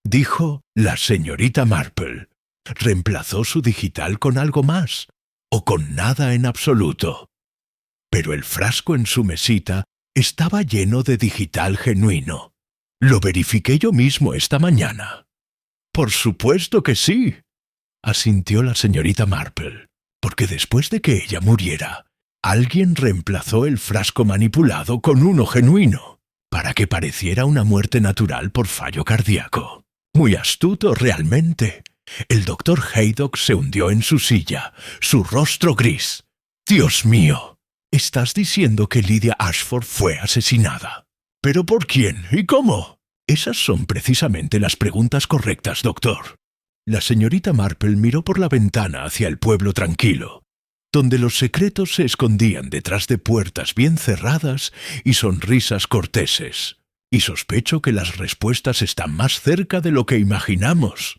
dijo la señorita Marple. Reemplazó su digital con algo más, o con nada en absoluto. Pero el frasco en su mesita estaba lleno de digital genuino. Lo verifiqué yo mismo esta mañana. «Por supuesto que sí», asintió la señorita Marple, porque después de que ella muriera, alguien reemplazó el frasco manipulado con uno genuino, para que pareciera una muerte natural por fallo cardíaco. Muy astuto realmente. El doctor Haydock se hundió en su silla, su rostro gris. «Dios mío, estás diciendo que Lydia Ashford fue asesinada. ¿Pero por quién y cómo?» Esas son precisamente las preguntas correctas, doctor. La señorita Marple miró por la ventana hacia el pueblo tranquilo, donde los secretos se escondían detrás de puertas bien cerradas y sonrisas corteses. Y sospecho que las respuestas están más cerca de lo que imaginamos.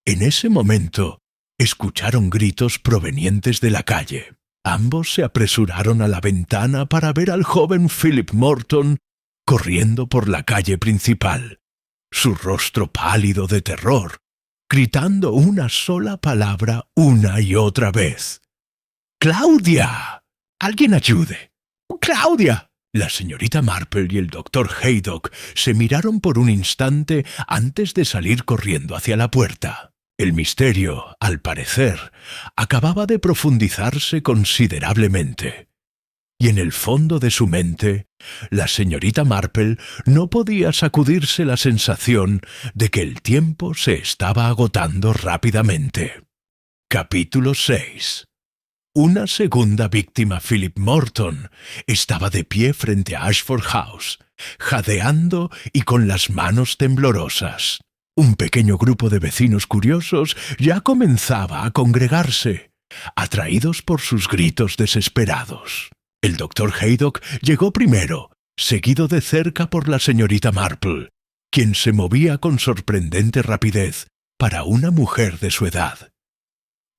En ese momento, escucharon gritos provenientes de la calle. Ambos se apresuraron a la ventana para ver al joven Philip Morton corriendo por la calle principal, su rostro pálido de terror, gritando una sola palabra una y otra vez. «¡Claudia! ¡Alguien ayude! ¡Claudia!». La señorita Marple y el doctor Haydock se miraron por un instante antes de salir corriendo hacia la puerta. El misterio, al parecer, acababa de profundizarse considerablemente. Y en el fondo de su mente, la señorita Marple no podía sacudirse la sensación de que el tiempo se estaba agotando rápidamente. Capítulo 6. Una segunda víctima, Philip Morton, estaba de pie frente a Ashford House, jadeando y con las manos temblorosas. Un pequeño grupo de vecinos curiosos ya comenzaba a congregarse, atraídos por sus gritos desesperados. El doctor Haydock llegó primero, seguido de cerca por la señorita Marple, quien se movía con sorprendente rapidez para una mujer de su edad.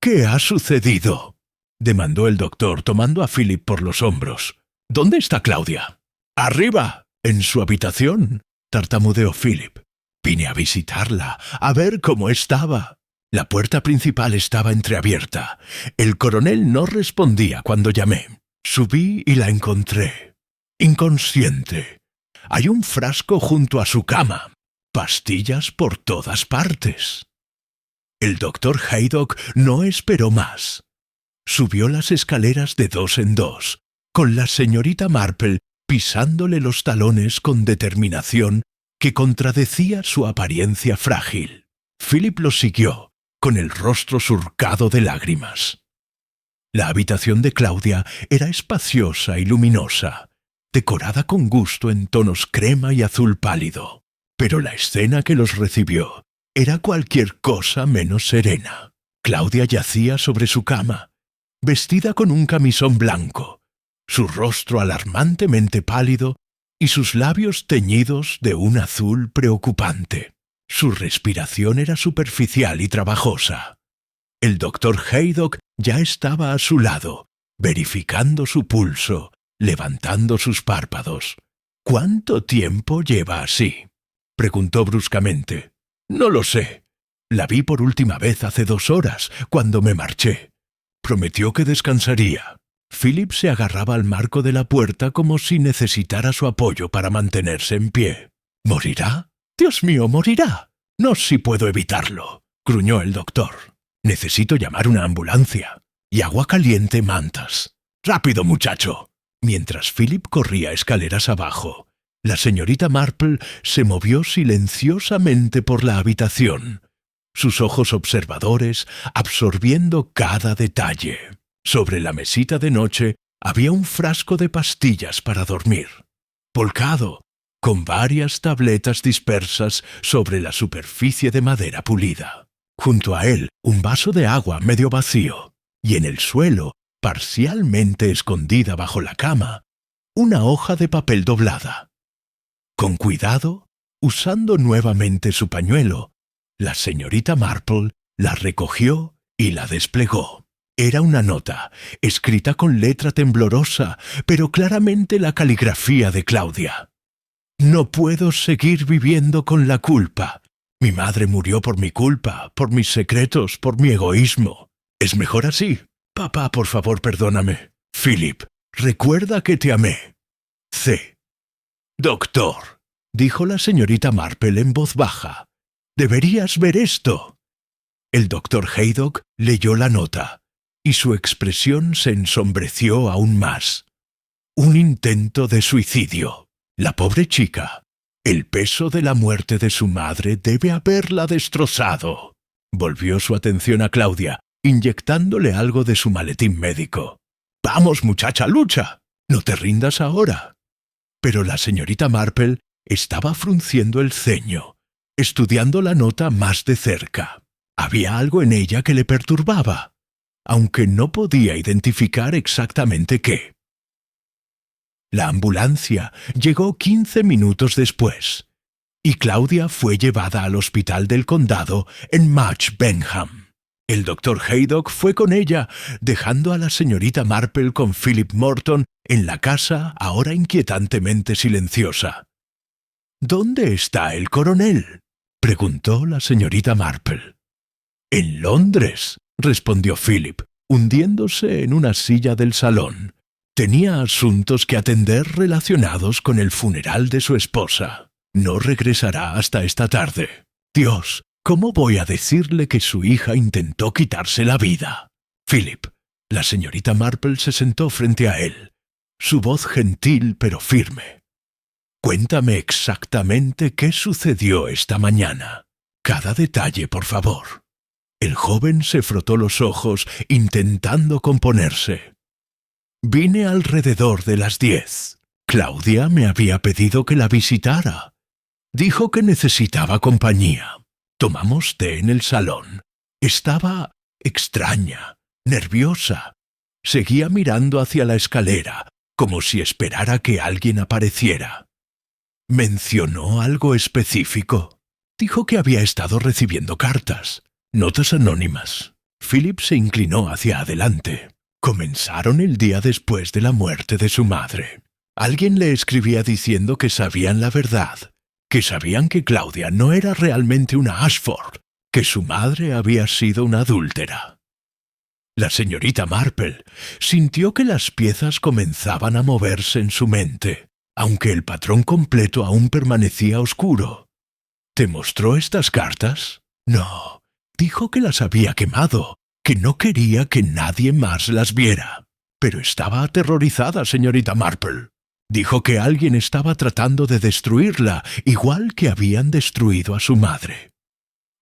«¿Qué ha sucedido?», demandó el doctor tomando a Philip por los hombros. «¿Dónde está Claudia?» «Arriba, en su habitación», tartamudeó Philip. «Vine a visitarla, a ver cómo estaba». La puerta principal estaba entreabierta. El coronel no respondía cuando llamé. Subí y la encontré. Inconsciente. Hay un frasco junto a su cama. Pastillas por todas partes. El doctor Haydock no esperó más. Subió las escaleras de 2 en 2, con la señorita Marple pisándole los talones con determinación que contradecía su apariencia frágil. Philip lo siguió, con el rostro surcado de lágrimas. La habitación de Claudia era espaciosa y luminosa, decorada con gusto en tonos crema y azul pálido, pero la escena que los recibió era cualquier cosa menos serena. Claudia yacía sobre su cama, vestida con un camisón blanco, su rostro alarmantemente pálido y sus labios teñidos de un azul preocupante. Su respiración era superficial y trabajosa. El doctor Haydock ya estaba a su lado, verificando su pulso, levantando sus párpados. «¿Cuánto tiempo lleva así?», preguntó bruscamente. «No lo sé. La vi por última vez hace 2 horas, cuando me marché. Prometió que descansaría». Philip se agarraba al marco de la puerta como si necesitara su apoyo para mantenerse en pie. «¿Morirá? Dios mío, morirá. No si puedo evitarlo», gruñó el doctor. «Necesito llamar una ambulancia. Y agua caliente, mantas. ¡Rápido, muchacho!». Mientras Philip corría escaleras abajo, la señorita Marple se movió silenciosamente por la habitación, sus ojos observadores absorbiendo cada detalle. Sobre la mesita de noche había un frasco de pastillas para dormir. Volcado, con varias tabletas dispersas sobre la superficie de madera pulida. Junto a él, un vaso de agua medio vacío, y en el suelo, parcialmente escondida bajo la cama, una hoja de papel doblada. Con cuidado, usando nuevamente su pañuelo, la señorita Marple la recogió y la desplegó. Era una nota, escrita con letra temblorosa, pero claramente la caligrafía de Claudia. No puedo seguir viviendo con la culpa. Mi madre murió por mi culpa, por mis secretos, por mi egoísmo. Es mejor así. Papá, por favor, perdóname. Philip, recuerda que te amé. C. Doctor, dijo la señorita Marple en voz baja, deberías ver esto. El doctor Haydock leyó la nota, y su expresión se ensombreció aún más. Un intento de suicidio. La pobre chica. El peso de la muerte de su madre debe haberla destrozado. Volvió su atención a Claudia, inyectándole algo de su maletín médico. «Vamos, muchacha, lucha. No te rindas ahora». Pero la señorita Marple estaba frunciendo el ceño, estudiando la nota más de cerca. Había algo en ella que le perturbaba, aunque no podía identificar exactamente qué. La ambulancia llegó 15 minutos después, y Claudia fue llevada al hospital del condado en Match Benham. El doctor Haydock fue con ella, dejando a la señorita Marple con Philip Morton en la casa ahora inquietantemente silenciosa. «¿Dónde está el coronel?», preguntó la señorita Marple. «En Londres», respondió Philip, hundiéndose en una silla del salón. Tenía asuntos que atender relacionados con el funeral de su esposa. No regresará hasta esta tarde. Dios, ¿cómo voy a decirle que su hija intentó quitarse la vida? Philip, la señorita Marple se sentó frente a él, su voz gentil pero firme. Cuéntame exactamente qué sucedió esta mañana. Cada detalle, por favor. El joven se frotó los ojos intentando componerse. Vine alrededor de las 10. Claudia me había pedido que la visitara. Dijo que necesitaba compañía. Tomamos té en el salón. Estaba extraña, nerviosa. Seguía mirando hacia la escalera, como si esperara que alguien apareciera. ¿Mencionó algo específico? Dijo que había estado recibiendo cartas, notas anónimas. Philip se inclinó hacia adelante. Comenzaron el día después de la muerte de su madre. Alguien le escribía diciendo que sabían la verdad, que sabían que Claudia no era realmente una Ashford, que su madre había sido una adúltera. La señorita Marple sintió que las piezas comenzaban a moverse en su mente, aunque el patrón completo aún permanecía oscuro. ¿Te mostró estas cartas? No, dijo que las había quemado, que no quería que nadie más las viera. Pero estaba aterrorizada, señorita Marple. Dijo que alguien estaba tratando de destruirla, igual que habían destruido a su madre.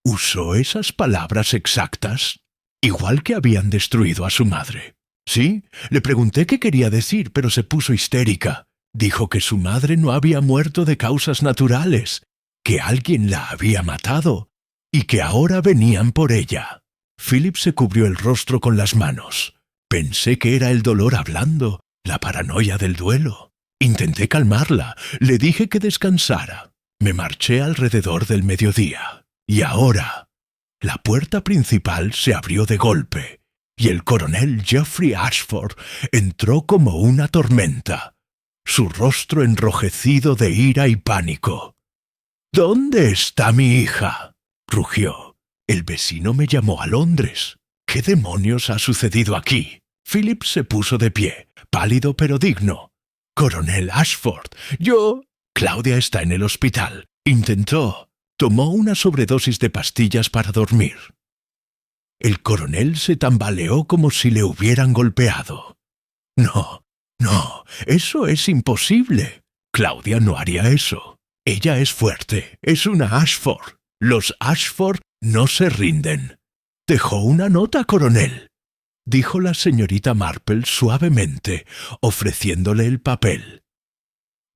¿Usó esas palabras exactas? Igual que habían destruido a su madre. Sí, le pregunté qué quería decir, pero se puso histérica. Dijo que su madre no había muerto de causas naturales, que alguien la había matado, y que ahora venían por ella. Philip se cubrió el rostro con las manos. Pensé que era el dolor hablando, la paranoia del duelo. Intenté calmarla, le dije que descansara. Me marché alrededor del mediodía. Y ahora, la puerta principal se abrió de golpe, y el coronel Geoffrey Ashford entró como una tormenta, su rostro enrojecido de ira y pánico. «¿Dónde está mi hija?», rugió. «El vecino me llamó a Londres. ¿Qué demonios ha sucedido aquí?». Philip se puso de pie, pálido pero digno. «Coronel Ashford, yo...» «Claudia está en el hospital. Tomó una sobredosis de pastillas para dormir». El coronel se tambaleó como si le hubieran golpeado. «No, eso es imposible. Claudia no haría eso. Ella es fuerte, es una Ashford. Los Ashford no se rinden». «Dejó una nota, coronel», dijo la señorita Marple suavemente, ofreciéndole el papel.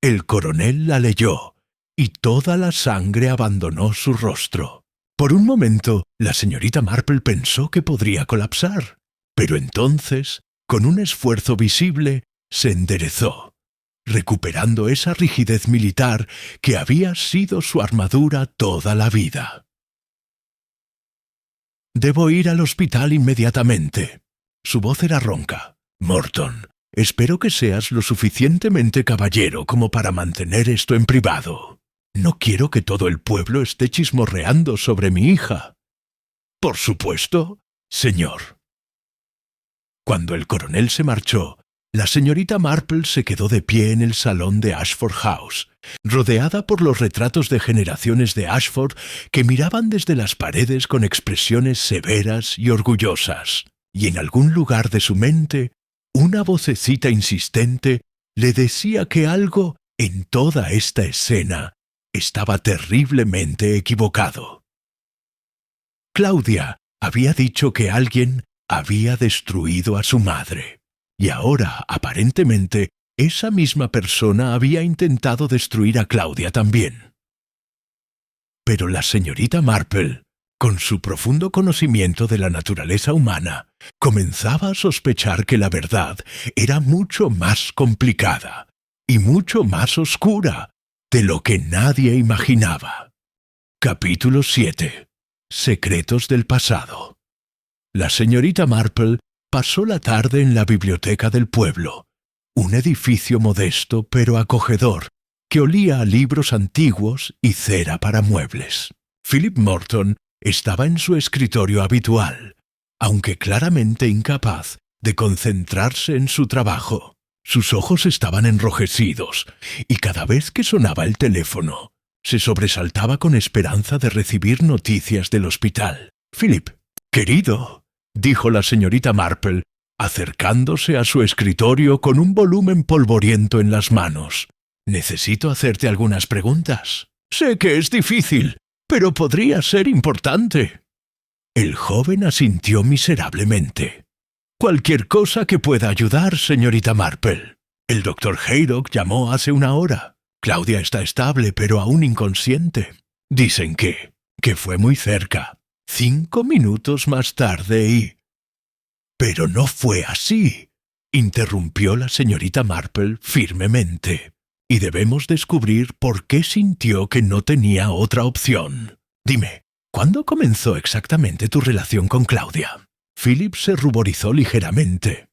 El coronel la leyó, y toda la sangre abandonó su rostro. Por un momento, la señorita Marple pensó que podría colapsar, pero entonces, con un esfuerzo visible, se enderezó, recuperando esa rigidez militar que había sido su armadura toda la vida. «Debo ir al hospital inmediatamente». Su voz era ronca. «Morton, espero que seas lo suficientemente caballero como para mantener esto en privado. No quiero que todo el pueblo esté chismorreando sobre mi hija». «Por supuesto, señor». Cuando el coronel se marchó, la señorita Marple se quedó de pie en el salón de Ashford House, rodeada por los retratos de generaciones de Ashford que miraban desde las paredes con expresiones severas y orgullosas, y en algún lugar de su mente, una vocecita insistente le decía que algo en toda esta escena estaba terriblemente equivocado. Claudia había dicho que alguien había destruido a su madre. Y ahora, aparentemente, esa misma persona había intentado destruir a Claudia también. Pero la señorita Marple, con su profundo conocimiento de la naturaleza humana, comenzaba a sospechar que la verdad era mucho más complicada y mucho más oscura de lo que nadie imaginaba. Capítulo 7. Secretos del pasado. La señorita Marple pasó la tarde en la biblioteca del pueblo, un edificio modesto pero acogedor, que olía a libros antiguos y cera para muebles. Philip Morton estaba en su escritorio habitual, aunque claramente incapaz de concentrarse en su trabajo. Sus ojos estaban enrojecidos, y cada vez que sonaba el teléfono, se sobresaltaba con esperanza de recibir noticias del hospital. «Philip, querido», dijo la señorita Marple, acercándose a su escritorio con un volumen polvoriento en las manos. «Necesito hacerte algunas preguntas. Sé que es difícil, pero podría ser importante». El joven asintió miserablemente. «Cualquier cosa que pueda ayudar, señorita Marple. El doctor Haydock llamó hace una hora. Claudia está estable, pero aún inconsciente. Dicen que fue muy cerca. 5 minutos más tarde y...» «Pero no fue así», interrumpió la señorita Marple firmemente, «y debemos descubrir por qué sintió que no tenía otra opción. Dime, ¿cuándo comenzó exactamente tu relación con Claudia?» Philip se ruborizó ligeramente.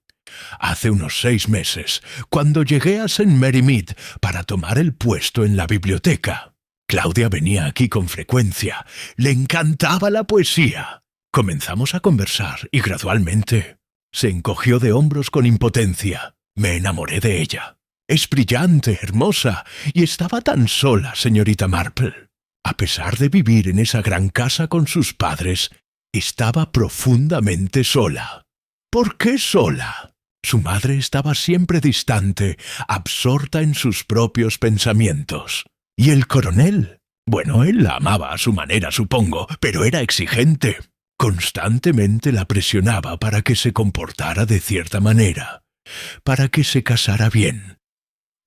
«Hace unos 6 meses, cuando llegué a St. Mary Mead para tomar el puesto en la biblioteca. Claudia venía aquí con frecuencia. Le encantaba la poesía. Comenzamos a conversar y gradualmente se encogió de hombros con impotencia. Me enamoré de ella. Es brillante, hermosa, y estaba tan sola, señorita Marple. A pesar de vivir en esa gran casa con sus padres, estaba profundamente sola». «¿Por qué sola?» Su madre estaba siempre distante, absorta en sus propios pensamientos. ¿Y el coronel? Bueno, él la amaba a su manera, supongo, pero era exigente. Constantemente la presionaba para que se comportara de cierta manera, para que se casara bien,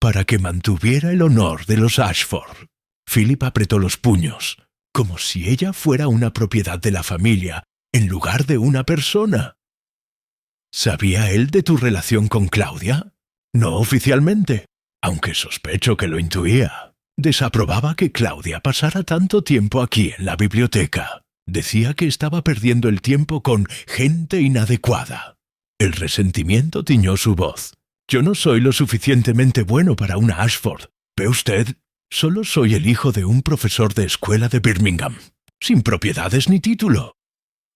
para que mantuviera el honor de los Ashford. Philip apretó los puños, como si ella fuera una propiedad de la familia, en lugar de una persona. ¿Sabía él de tu relación con Claudia? No oficialmente, aunque sospecho que lo intuía. Desaprobaba que Claudia pasara tanto tiempo aquí en la biblioteca. Decía que estaba perdiendo el tiempo con gente inadecuada. El resentimiento tiñó su voz. «Yo no soy lo suficientemente bueno para una Ashford. ¿Ve usted? Solo soy el hijo de un profesor de escuela de Birmingham, sin propiedades ni título».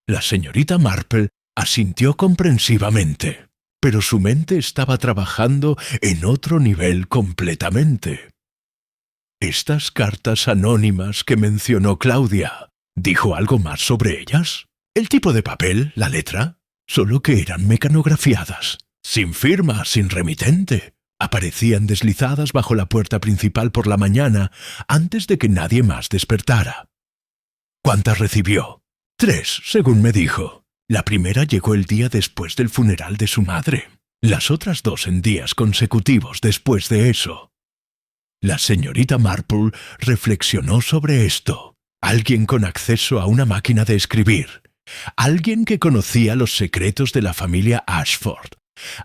La señorita Marple asintió comprensivamente, pero su mente estaba trabajando en otro nivel completamente. «Estas cartas anónimas que mencionó Claudia, ¿dijo algo más sobre ellas? El tipo de papel, la letra, solo que eran mecanografiadas, sin firma, sin remitente. Aparecían deslizadas bajo la puerta principal por la mañana, antes de que nadie más despertara». «¿Cuántas recibió?» 3, según me dijo. La primera llegó el día después del funeral de su madre. Las otras 2 en días consecutivos después de eso. La señorita Marple reflexionó sobre esto. Alguien con acceso a una máquina de escribir. Alguien que conocía los secretos de la familia Ashford.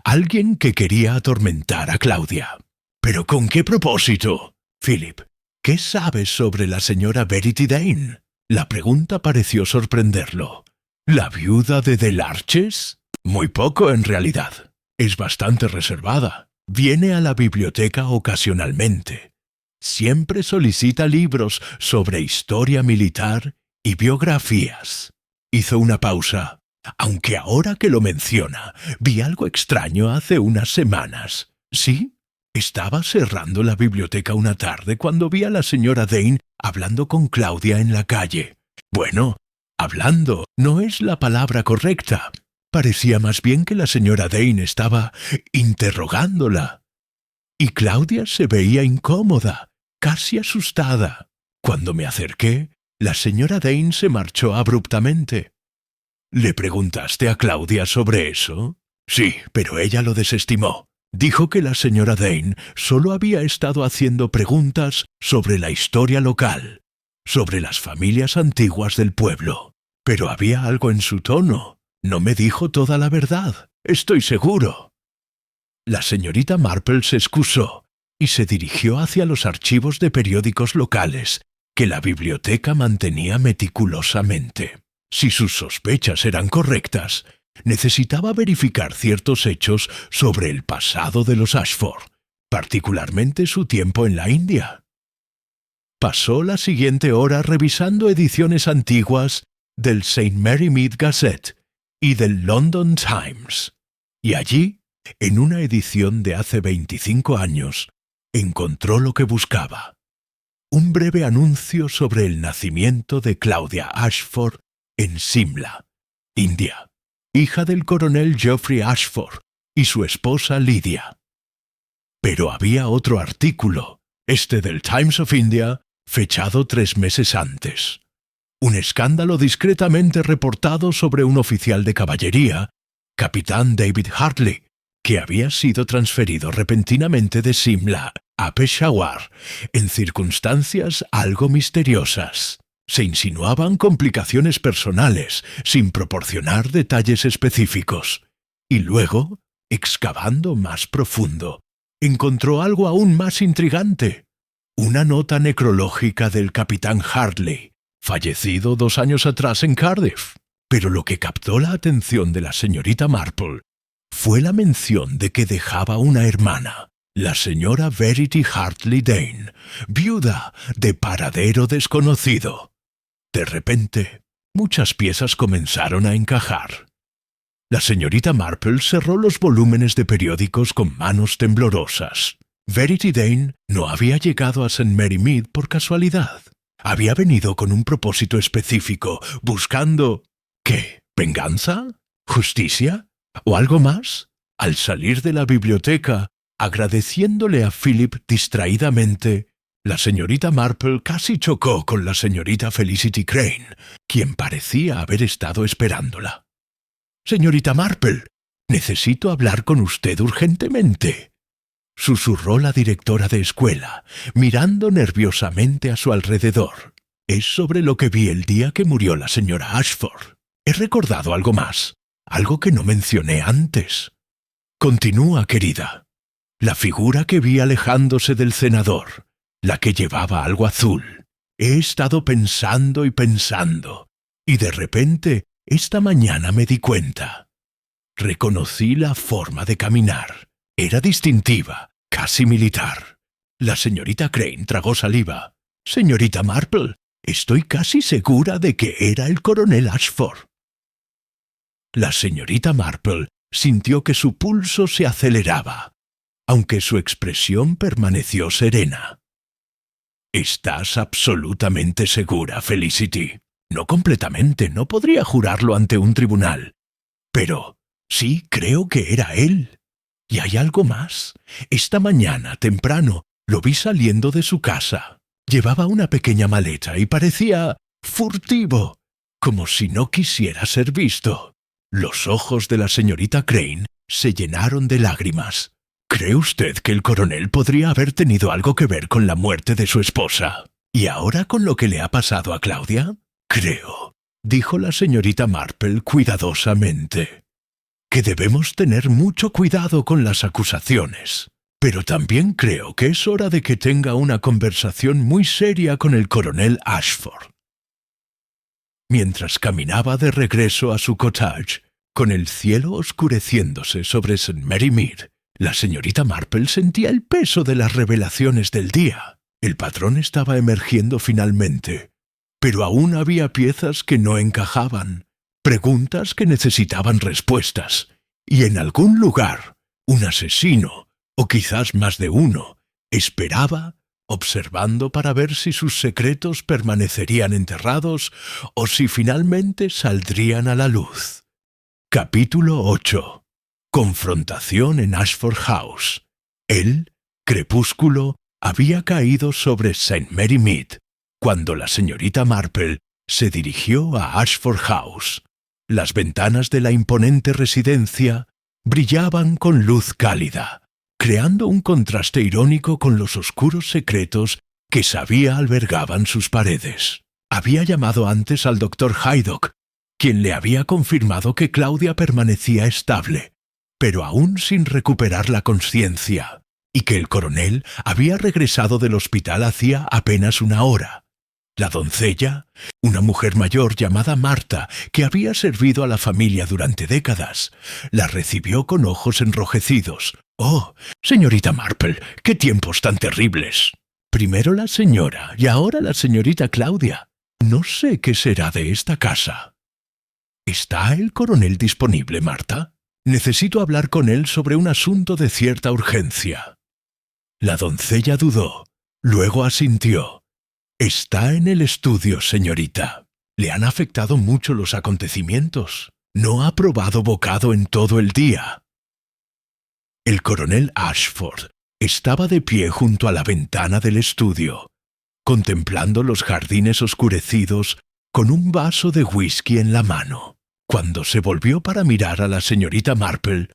Alguien que quería atormentar a Claudia. ¿Pero con qué propósito? Philip, ¿qué sabes sobre la señora Verity Dane? La pregunta pareció sorprenderlo. ¿La viuda de Delarches? Muy poco, en realidad. Es bastante reservada. Viene a la biblioteca ocasionalmente. Siempre solicita libros sobre historia militar y biografías. Hizo una pausa. Aunque ahora que lo menciona, vi algo extraño hace unas semanas. ¿Sí? Estaba cerrando la biblioteca una tarde cuando vi a la señora Dane hablando con Claudia en la calle. Bueno, hablando no es la palabra correcta. Parecía más bien que la señora Dane estaba interrogándola. Y Claudia se veía incómoda, casi asustada. Cuando me acerqué, la señora Dane se marchó abruptamente. ¿Le preguntaste a Claudia sobre eso? Sí, pero ella lo desestimó. Dijo que la señora Dane solo había estado haciendo preguntas sobre la historia local, sobre las familias antiguas del pueblo. Pero había algo en su tono. No me dijo toda la verdad, estoy seguro. La señorita Marple se excusó y se dirigió hacia los archivos de periódicos locales que la biblioteca mantenía meticulosamente. Si sus sospechas eran correctas, necesitaba verificar ciertos hechos sobre el pasado de los Ashford, particularmente su tiempo en la India. Pasó la siguiente hora revisando ediciones antiguas del St. Mary Mead Gazette y del London Times, y allí, en una edición de hace 25 años, encontró lo que buscaba. Un breve anuncio sobre el nacimiento de Claudia Ashford en Simla, India, hija del coronel Geoffrey Ashford y su esposa Lydia. Pero había otro artículo, este del Times of India, fechado 3 meses antes. Un escándalo discretamente reportado sobre un oficial de caballería, capitán David Hartley, que había sido transferido repentinamente de Simla a Peshawar en circunstancias algo misteriosas. Se insinuaban complicaciones personales, sin proporcionar detalles específicos. Y luego, excavando más profundo, encontró algo aún más intrigante. Una nota necrológica del capitán Hartley, fallecido 2 años atrás en Cardiff. Pero lo que captó la atención de la señorita Marple fue la mención de que dejaba una hermana, la señora Verity Hartley Dane, viuda de paradero desconocido. De repente, muchas piezas comenzaron a encajar. La señorita Marple cerró los volúmenes de periódicos con manos temblorosas. Verity Dane no había llegado a St. Mary Mead por casualidad. Había venido con un propósito específico, buscando... ¿qué? ¿Venganza? ¿Justicia? ¿O algo más? Al salir de la biblioteca, agradeciéndole a Philip distraídamente, la señorita Marple casi chocó con la señorita Felicity Crane, quien parecía haber estado esperándola. «Señorita Marple, necesito hablar con usted urgentemente», susurró la directora de escuela, mirando nerviosamente a su alrededor. «Es sobre lo que vi el día que murió la señora Ashford. He recordado algo más, algo que no mencioné antes». «Continúa, querida. La figura que vi alejándose del cenador, la que llevaba algo azul. He estado pensando y pensando, y de repente, esta mañana me di cuenta. Reconocí la forma de caminar. Era distintiva, casi militar. La señorita Crane tragó saliva. «Señorita Marple, estoy casi segura de que era el coronel Ashford». La señorita Marple sintió que su pulso se aceleraba, aunque su expresión permaneció serena. «¿Estás absolutamente segura, Felicity?» «No completamente, no podría jurarlo ante un tribunal. Pero sí creo que era él. Y hay algo más. Esta mañana, temprano, lo vi saliendo de su casa. Llevaba una pequeña maleta y parecía furtivo, como si no quisiera ser visto». Los ojos de la señorita Crane se llenaron de lágrimas. ¿Cree usted que el coronel podría haber tenido algo que ver con la muerte de su esposa? ¿Y ahora con lo que le ha pasado a Claudia? Creo, dijo la señorita Marple cuidadosamente, que debemos tener mucho cuidado con las acusaciones. Pero también creo que es hora de que tenga una conversación muy seria con el coronel Ashford. Mientras caminaba de regreso a su cottage, con el cielo oscureciéndose sobre St. Mary Mead, la señorita Marple sentía el peso de las revelaciones del día. El patrón estaba emergiendo finalmente, pero aún había piezas que no encajaban, preguntas que necesitaban respuestas, y en algún lugar, un asesino, o quizás más de uno, esperaba, observando para ver si sus secretos permanecerían enterrados o si finalmente saldrían a la luz. Capítulo 8. Confrontación en Ashford House. El crepúsculo había caído sobre St. Mary Mead cuando la señorita Marple se dirigió a Ashford House. Las ventanas de la imponente residencia brillaban con luz cálida, creando un contraste irónico con los oscuros secretos que sabía albergaban sus paredes. Había llamado antes al doctor Haydock, quien le había confirmado que Claudia permanecía estable, pero aún sin recuperar la conciencia, y que el coronel había regresado del hospital hacía apenas una hora. La doncella, una mujer mayor llamada Marta, que había servido a la familia durante décadas, la recibió con ojos enrojecidos. «Oh, señorita Marple, qué tiempos tan terribles. Primero la señora y ahora la señorita Claudia. No sé qué será de esta casa». «¿Está el coronel disponible, Marta? Necesito hablar con él sobre un asunto de cierta urgencia». La doncella dudó, luego asintió. «Está en el estudio, señorita. Le han afectado mucho los acontecimientos. No ha probado bocado en todo el día». El coronel Ashford estaba de pie junto a la ventana del estudio, contemplando los jardines oscurecidos con un vaso de whisky en la mano. Cuando se volvió para mirar a la señorita Marple,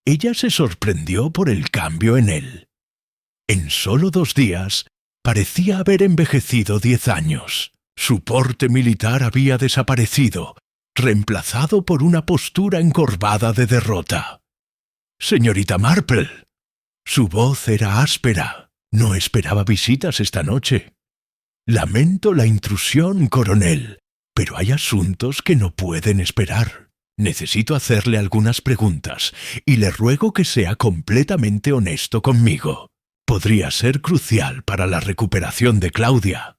ella se sorprendió por el cambio en él. En solo 2 días, parecía haber envejecido 10 años. Su porte militar había desaparecido, reemplazado por una postura encorvada de derrota. «Señorita Marple». Su voz era áspera. «No esperaba visitas esta noche». «Lamento la intrusión, coronel, pero hay asuntos que no pueden esperar. Necesito hacerle algunas preguntas y le ruego que sea completamente honesto conmigo. Podría ser crucial para la recuperación de Claudia».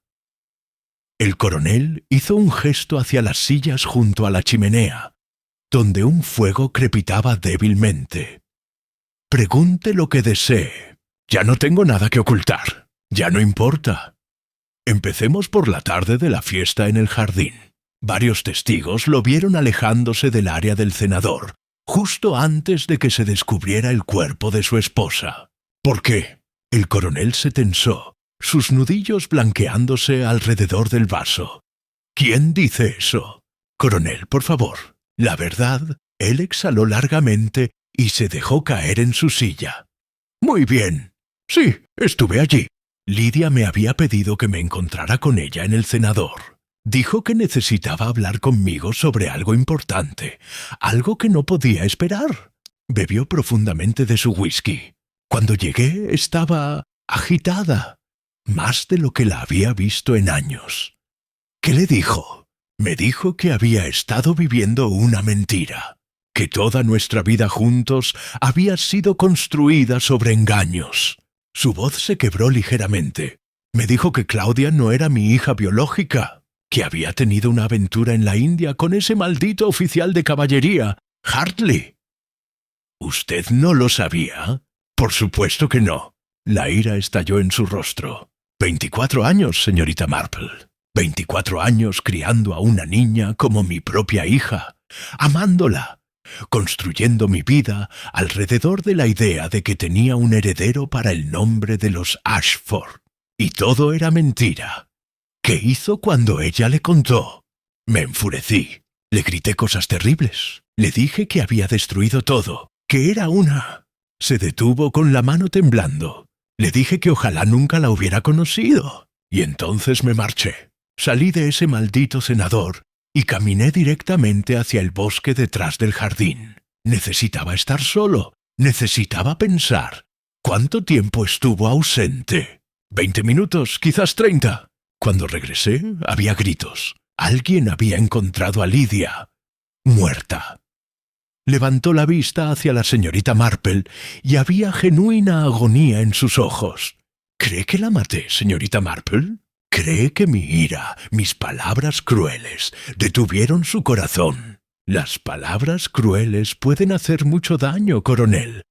El coronel hizo un gesto hacia las sillas junto a la chimenea, donde un fuego crepitaba débilmente. «Pregunte lo que desee. Ya no tengo nada que ocultar. Ya no importa. Empecemos por la tarde de la fiesta en el jardín. Varios testigos lo vieron alejándose del área del cenador, justo antes de que se descubriera el cuerpo de su esposa. ¿Por qué?» El coronel se tensó, sus nudillos blanqueándose alrededor del vaso. «¿Quién dice eso?» «Coronel, por favor». La verdad, él exhaló largamente y se dejó caer en su silla. «Muy bien. Sí, estuve allí. Lidia me había pedido que me encontrara con ella en el cenador. Dijo que necesitaba hablar conmigo sobre algo importante, algo que no podía esperar». Bebió profundamente de su whisky. «Cuando llegué estaba agitada, más de lo que la había visto en años». «¿Qué le dijo?» «Me dijo que había estado viviendo una mentira, que toda nuestra vida juntos había sido construida sobre engaños». Su voz se quebró ligeramente. «Me dijo que Claudia no era mi hija biológica, que había tenido una aventura en la India con ese maldito oficial de caballería, Hartley». «¿Usted no lo sabía?» «Por supuesto que no». La ira estalló en su rostro. 24 años, señorita Marple. 24 años criando a una niña como mi propia hija, amándola, construyendo mi vida alrededor de la idea de que tenía un heredero para el nombre de los Ashford. Y todo era mentira. ¿Qué hizo cuando ella le contó? Me enfurecí. Le grité cosas terribles. Le dije que había destruido todo, que era una... Se detuvo con la mano temblando. Le dije que ojalá nunca la hubiera conocido. Y entonces me marché. Salí de ese maldito cenador y caminé directamente hacia el bosque detrás del jardín. Necesitaba estar solo. Necesitaba pensar. ¿Cuánto tiempo estuvo ausente? 20 minutos, quizás 30. Cuando regresé, había gritos. Alguien había encontrado a Lydia, muerta. Levantó la vista hacia la señorita Marple y había genuina agonía en sus ojos. ¿Cree que la maté, señorita Marple? ¿Cree que mi ira, mis palabras crueles, detuvieron su corazón? Las palabras crueles pueden hacer mucho daño, coronel,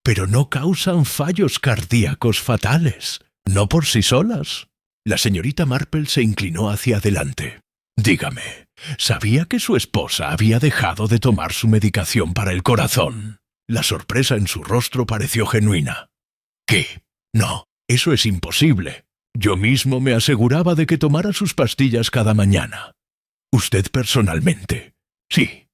pero no causan fallos cardíacos fatales, no por sí solas. La señorita Marple se inclinó hacia adelante. Dígame, ¿sabía que su esposa había dejado de tomar su medicación para el corazón? La sorpresa en su rostro pareció genuina. ¿Qué? No, eso es imposible. Yo mismo me aseguraba de que tomara sus pastillas cada mañana. ¿Usted personalmente? Sí.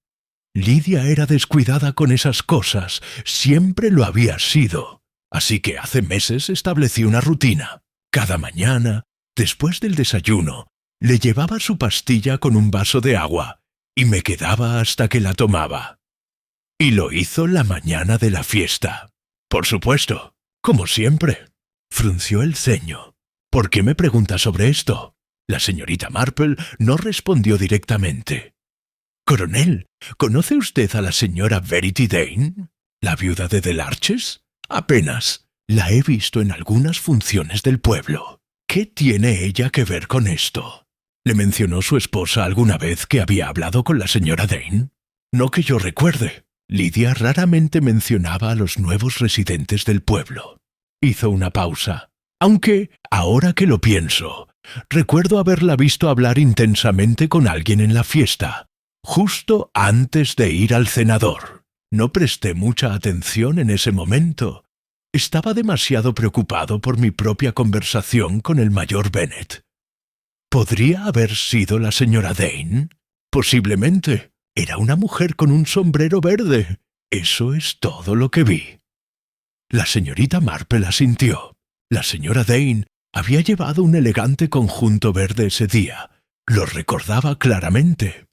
Lydia era descuidada con esas cosas, siempre lo había sido. Así que hace meses establecí una rutina. Cada mañana, después del desayuno, le llevaba su pastilla con un vaso de agua y me quedaba hasta que la tomaba. Y lo hizo la mañana de la fiesta. Por supuesto, como siempre. Frunció el ceño. ¿Por qué me pregunta sobre esto? La señorita Marple no respondió directamente. Coronel, ¿conoce usted a la señora Verity Dane, la viuda de Delarches? Apenas. La he visto en algunas funciones del pueblo. ¿Qué tiene ella que ver con esto? ¿Le mencionó su esposa alguna vez que había hablado con la señora Dane? No que yo recuerde. Lydia raramente mencionaba a los nuevos residentes del pueblo. Hizo una pausa. Aunque, ahora que lo pienso, recuerdo haberla visto hablar intensamente con alguien en la fiesta, justo antes de ir al cenador. No presté mucha atención en ese momento. Estaba demasiado preocupado por mi propia conversación con el mayor Bennet. ¿Podría haber sido la señora Dane? Posiblemente. Era una mujer con un sombrero verde. Eso es todo lo que vi. La señorita Marple asintió. La señora Dane había llevado un elegante conjunto verde ese día. Lo recordaba claramente.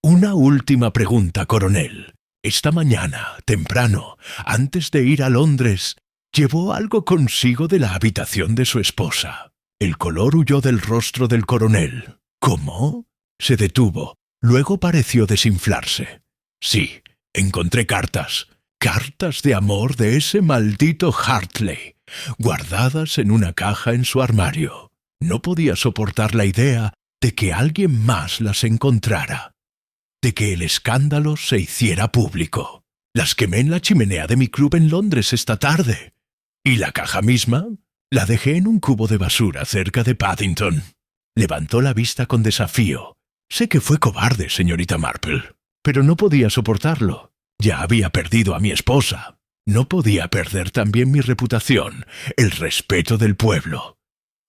Una última pregunta, coronel. Esta mañana, temprano, antes de ir a Londres, llevó algo consigo de la habitación de su esposa. El color huyó del rostro del coronel. ¿Cómo? Se detuvo. Luego pareció desinflarse. Sí, encontré cartas. Cartas de amor de ese maldito Hartley, guardadas en una caja en su armario. No podía soportar la idea de que alguien más las encontrara, de que el escándalo se hiciera público. Las quemé en la chimenea de mi club en Londres esta tarde. ¿Y la caja misma? La dejé en un cubo de basura cerca de Paddington. Levantó la vista con desafío. Sé que fue cobarde, señorita Marple, pero no podía soportarlo. Ya había perdido a mi esposa. No podía perder también mi reputación, el respeto del pueblo.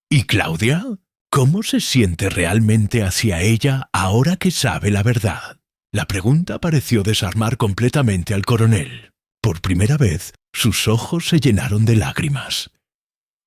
¿Y Claudia? ¿Cómo se siente realmente hacia ella ahora que sabe la verdad? La pregunta pareció desarmar completamente al coronel. Por primera vez, sus ojos se llenaron de lágrimas.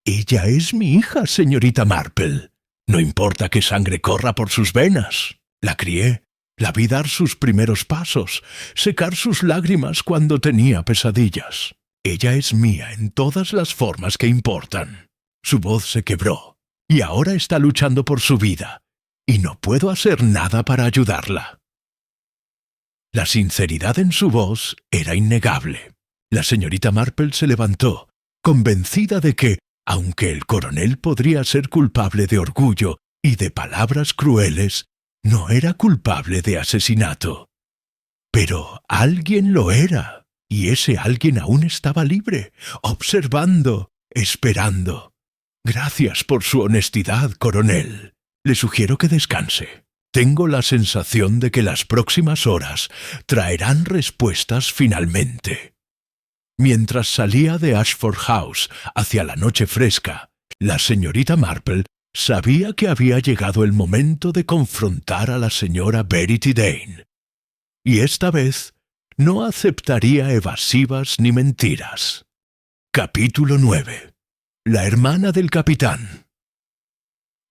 «Ella es mi hija, señorita Marple. No importa que sangre corra por sus venas. La crié. La vi dar sus primeros pasos, secar sus lágrimas cuando tenía pesadillas. Ella es mía en todas las formas que importan». Su voz se quebró, y ahora está luchando por su vida, y no puedo hacer nada para ayudarla. La sinceridad en su voz era innegable. La señorita Marple se levantó, convencida de que, aunque el coronel podría ser culpable de orgullo y de palabras crueles, no era culpable de asesinato. Pero alguien lo era, y ese alguien aún estaba libre, observando, esperando. Gracias por su honestidad, coronel. Le sugiero que descanse. Tengo la sensación de que las próximas horas traerán respuestas finalmente. Mientras salía de Ashford House hacia la noche fresca, la señorita Marple sabía que había llegado el momento de confrontar a la señora Verity Dane. Y esta vez no aceptaría evasivas ni mentiras. Capítulo 9. La hermana del capitán.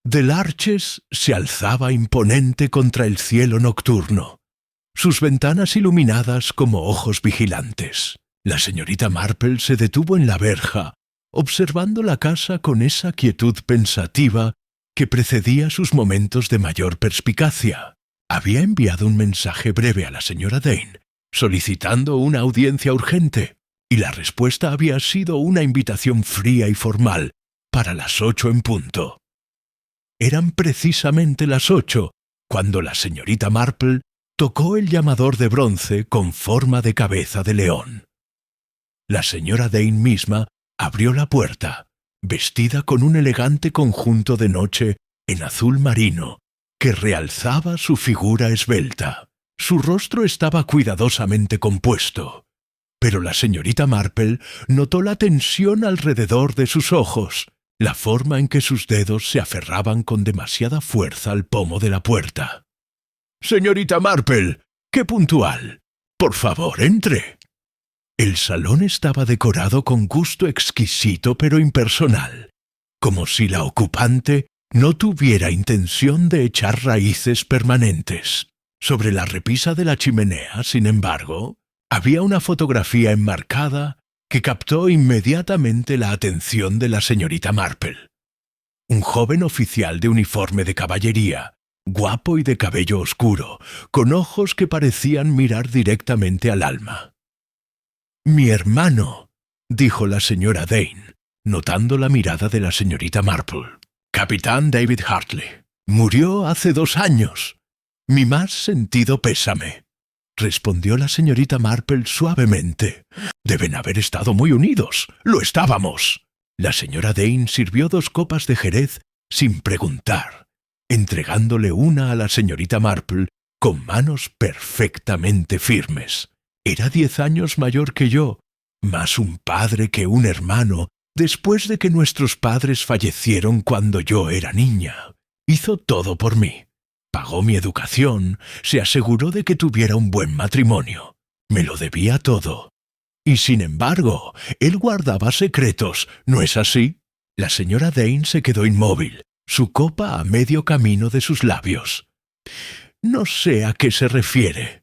Del Arches se alzaba imponente contra el cielo nocturno, sus ventanas iluminadas como ojos vigilantes. La señorita Marple se detuvo en la verja, observando la casa con esa quietud pensativa que precedía sus momentos de mayor perspicacia. Había enviado un mensaje breve a la señora Dane, solicitando una audiencia urgente, y la respuesta había sido una invitación fría y formal para las 8 en punto. Eran precisamente las 8 cuando la señorita Marple tocó el llamador de bronce con forma de cabeza de león. La señora Dane misma abrió la puerta, vestida con un elegante conjunto de noche en azul marino que realzaba su figura esbelta. Su rostro estaba cuidadosamente compuesto, pero la señorita Marple notó la tensión alrededor de sus ojos, la forma en que sus dedos se aferraban con demasiada fuerza al pomo de la puerta. «Señorita Marple, qué puntual. Por favor, entre». El salón estaba decorado con gusto exquisito pero impersonal, como si la ocupante no tuviera intención de echar raíces permanentes. Sobre la repisa de la chimenea, sin embargo, había una fotografía enmarcada que captó inmediatamente la atención de la señorita Marple. Un joven oficial de uniforme de caballería, guapo y de cabello oscuro, con ojos que parecían mirar directamente al alma. «Mi hermano», dijo la señora Dane, notando la mirada de la señorita Marple. «Capitán David Hartley. Murió hace 2 años. Mi más sentido pésame», respondió la señorita Marple suavemente. «Deben haber estado muy unidos. Lo estábamos». La señora Dane sirvió 2 copas de jerez sin preguntar, entregándole una a la señorita Marple con manos perfectamente firmes. Era 10 años mayor que yo, más un padre que un hermano, después de que nuestros padres fallecieron cuando yo era niña. Hizo todo por mí. Pagó mi educación, se aseguró de que tuviera un buen matrimonio. Me lo debía todo. Y sin embargo, él guardaba secretos, ¿no es así? La señora Dane se quedó inmóvil, su copa a medio camino de sus labios. «No sé a qué se refiere».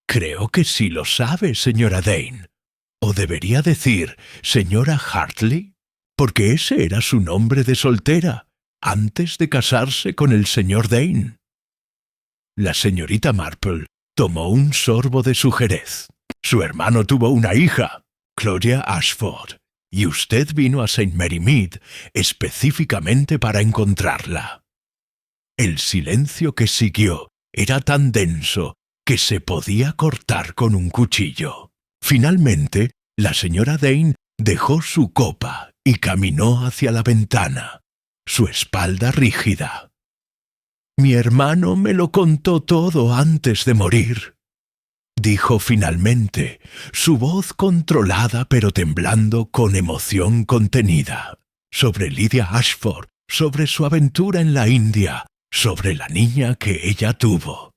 «Creo que sí lo sabe, señora Dane. O debería decir, señora Hartley, porque ese era su nombre de soltera, antes de casarse con el señor Dane». La señorita Marple tomó un sorbo de su jerez. «Su hermano tuvo una hija, Claudia Ashford, y usted vino a St. Mary Mead específicamente para encontrarla». El silencio que siguió era tan denso que se podía cortar con un cuchillo. Finalmente, la señora Dane dejó su copa y caminó hacia la ventana, su espalda rígida. «Mi hermano me lo contó todo antes de morir», dijo finalmente, su voz controlada pero temblando con emoción contenida. Sobre Lydia Ashford, sobre su aventura en la India, sobre la niña que ella tuvo.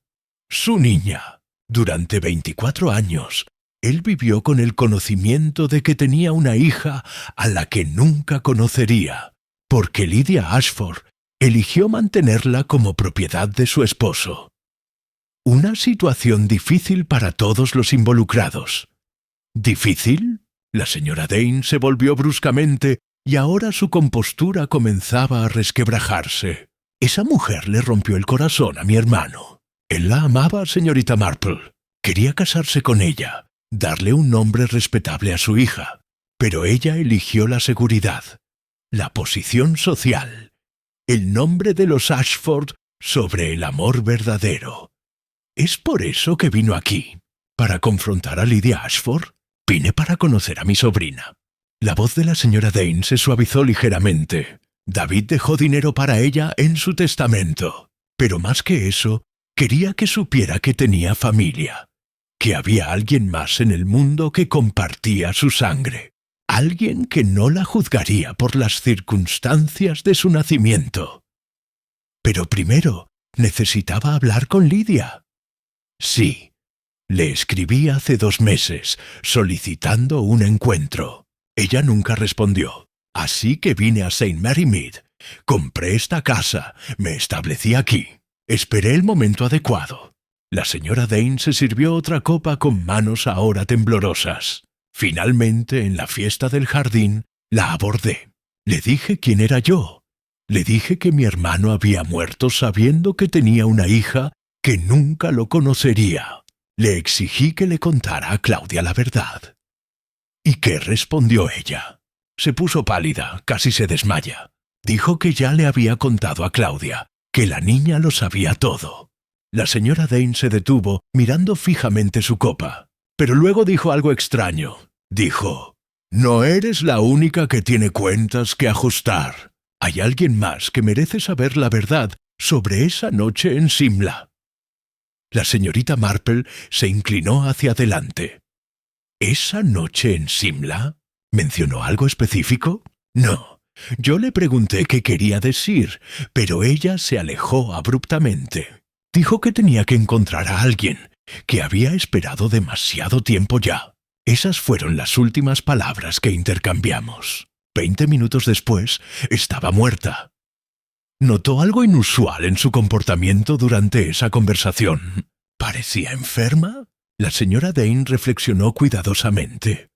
Su niña. Durante 24 años, él vivió con el conocimiento de que tenía una hija a la que nunca conocería, porque Lydia Ashford eligió mantenerla como propiedad de su esposo. Una situación difícil para todos los involucrados. ¿Difícil? La señora Dane se volvió bruscamente y ahora su compostura comenzaba a resquebrajarse. Esa mujer le rompió el corazón a mi hermano. Él la amaba, señorita Marple. Quería casarse con ella, darle un nombre respetable a su hija, pero ella eligió la seguridad, la posición social, el nombre de los Ashford sobre el amor verdadero. ¿Es por eso que vino aquí? ¿Para confrontar a Lydia Ashford? Vine para conocer a mi sobrina». La voz de la señora Dane se suavizó ligeramente. David dejó dinero para ella en su testamento, pero más que eso, quería que supiera que tenía familia, que había alguien más en el mundo que compartía su sangre, alguien que no la juzgaría por las circunstancias de su nacimiento. Pero primero necesitaba hablar con Lydia. Sí, le escribí hace 2 meses solicitando un encuentro. Ella nunca respondió, así que vine a Saint Mary Mead. Compré esta casa, me establecí aquí. Esperé el momento adecuado. La señora Dane se sirvió otra copa con manos ahora temblorosas. Finalmente, en la fiesta del jardín, la abordé. Le dije quién era yo. Le dije que mi hermano había muerto sabiendo que tenía una hija que nunca lo conocería. Le exigí que le contara a Claudia la verdad. ¿Y qué respondió ella? Se puso pálida, casi se desmaya. Dijo que ya le había contado a Claudia, que la niña lo sabía todo. La señora Dane se detuvo, mirando fijamente su copa. Pero luego dijo algo extraño. Dijo, «No eres la única que tiene cuentas que ajustar. Hay alguien más que merece saber la verdad sobre esa noche en Simla». La señorita Marple se inclinó hacia adelante. ¿Esa noche en Simla? ¿Mencionó algo específico? No. Yo le pregunté qué quería decir, pero ella se alejó abruptamente. Dijo que tenía que encontrar a alguien, que había esperado demasiado tiempo ya. Esas fueron las últimas palabras que intercambiamos. 20 minutos después, estaba muerta. ¿Notó algo inusual en su comportamiento durante esa conversación? ¿Parecía enferma? La señora Dane reflexionó cuidadosamente.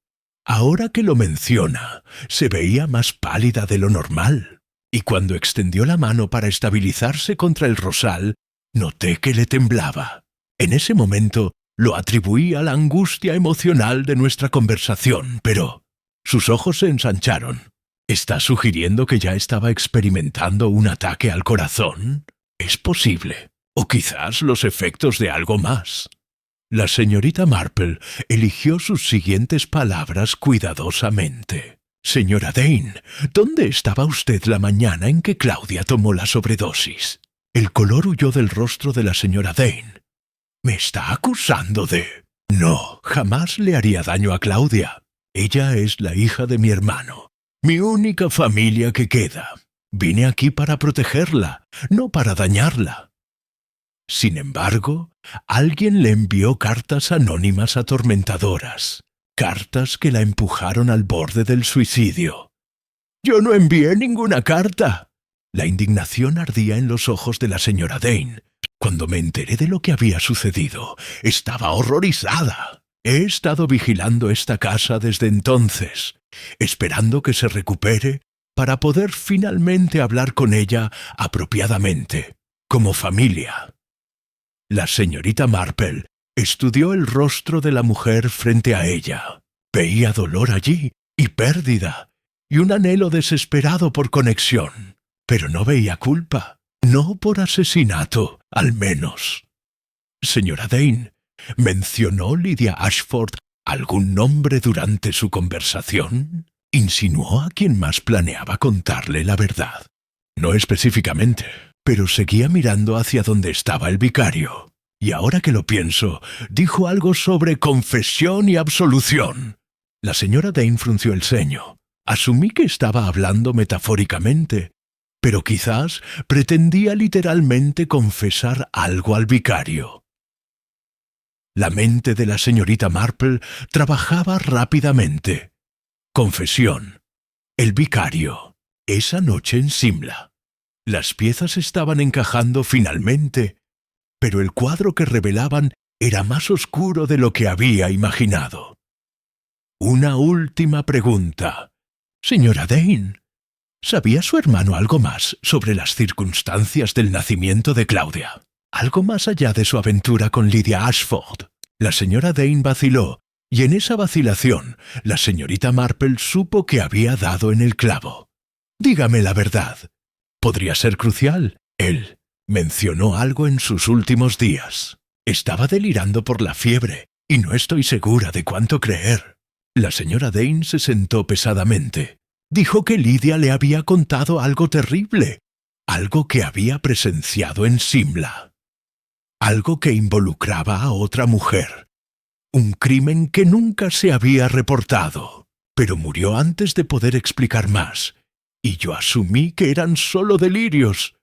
Ahora que lo menciona, se veía más pálida de lo normal, y cuando extendió la mano para estabilizarse contra el rosal, noté que le temblaba. En ese momento lo atribuí a la angustia emocional de nuestra conversación, pero sus ojos se ensancharon. ¿Está sugiriendo que ya estaba experimentando un ataque al corazón? Es posible. O quizás los efectos de algo más. La señorita Marple eligió sus siguientes palabras cuidadosamente. «Señora Dane, ¿dónde estaba usted la mañana en que Claudia tomó la sobredosis?» El color huyó del rostro de la señora Dane. «¿Me está acusando de...?» «No, jamás le haría daño a Claudia. Ella es la hija de mi hermano, mi única familia que queda. Vine aquí para protegerla, no para dañarla». Sin embargo, alguien le envió cartas anónimas atormentadoras, cartas que la empujaron al borde del suicidio. «¡Yo no envié ninguna carta!» La indignación ardía en los ojos de la señora Dane. Cuando me enteré de lo que había sucedido, estaba horrorizada. He estado vigilando esta casa desde entonces, esperando que se recupere para poder finalmente hablar con ella apropiadamente, como familia. La señorita Marple estudió el rostro de la mujer frente a ella. Veía dolor allí, y pérdida, y un anhelo desesperado por conexión. Pero no veía culpa, no por asesinato, al menos. «Señora Dane, ¿mencionó Lydia Ashford algún nombre durante su conversación?» Insinuó a quien más planeaba contarle la verdad. «No específicamente, pero seguía mirando hacia donde estaba el vicario. Y ahora que lo pienso, dijo algo sobre confesión y absolución». La señora Dane frunció el ceño. Asumí que estaba hablando metafóricamente, pero quizás pretendía literalmente confesar algo al vicario. La mente de la señorita Marple trabajaba rápidamente. Confesión. El vicario. Esa noche en Simla. Las piezas estaban encajando finalmente, pero el cuadro que revelaban era más oscuro de lo que había imaginado. Una última pregunta. Señora Dane, ¿sabía su hermano algo más sobre las circunstancias del nacimiento de Claudia? Algo más allá de su aventura con Lydia Ashford. La señora Dane vaciló, y en esa vacilación, la señorita Marple supo que había dado en el clavo. «Dígame la verdad. Podría ser crucial. Él mencionó algo en sus últimos días. Estaba delirando por la fiebre, y no estoy segura de cuánto creer». La señora Dane se sentó pesadamente. Dijo que Lydia le había contado algo terrible, algo que había presenciado en Simla. Algo que involucraba a otra mujer. Un crimen que nunca se había reportado, pero murió antes de poder explicar más, y yo asumí que eran solo delirios.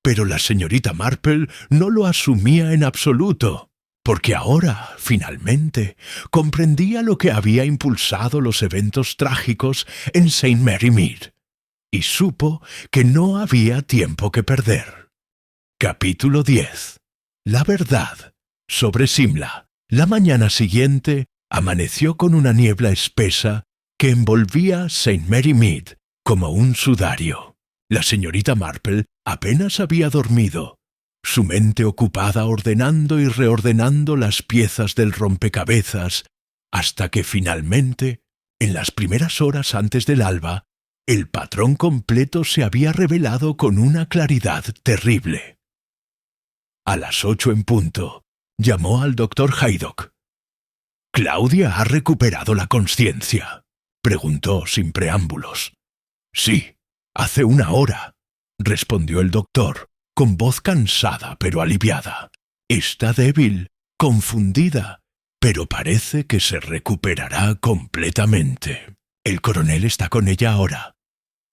Pero la señorita Marple no lo asumía en absoluto. porque ahora, finalmente, comprendía lo que había impulsado los eventos trágicos en St. Mary Mead, y supo que no había tiempo que perder. Capítulo 10. La verdad sobre Simla. La mañana siguiente amaneció con una niebla espesa que envolvía St. Mary Mead como un sudario. La señorita Marple apenas había dormido, su mente ocupada ordenando y reordenando las piezas del rompecabezas, hasta que finalmente, en las primeras horas antes del alba, el patrón completo se había revelado con una claridad terrible. A las 8 en punto, llamó al doctor Haydock. —¿Claudia ha recuperado la consciencia? —preguntó sin preámbulos. —Sí, hace una hora —respondió el doctor, con voz cansada pero aliviada. Está débil, confundida, pero parece que se recuperará completamente. El coronel está con ella ahora.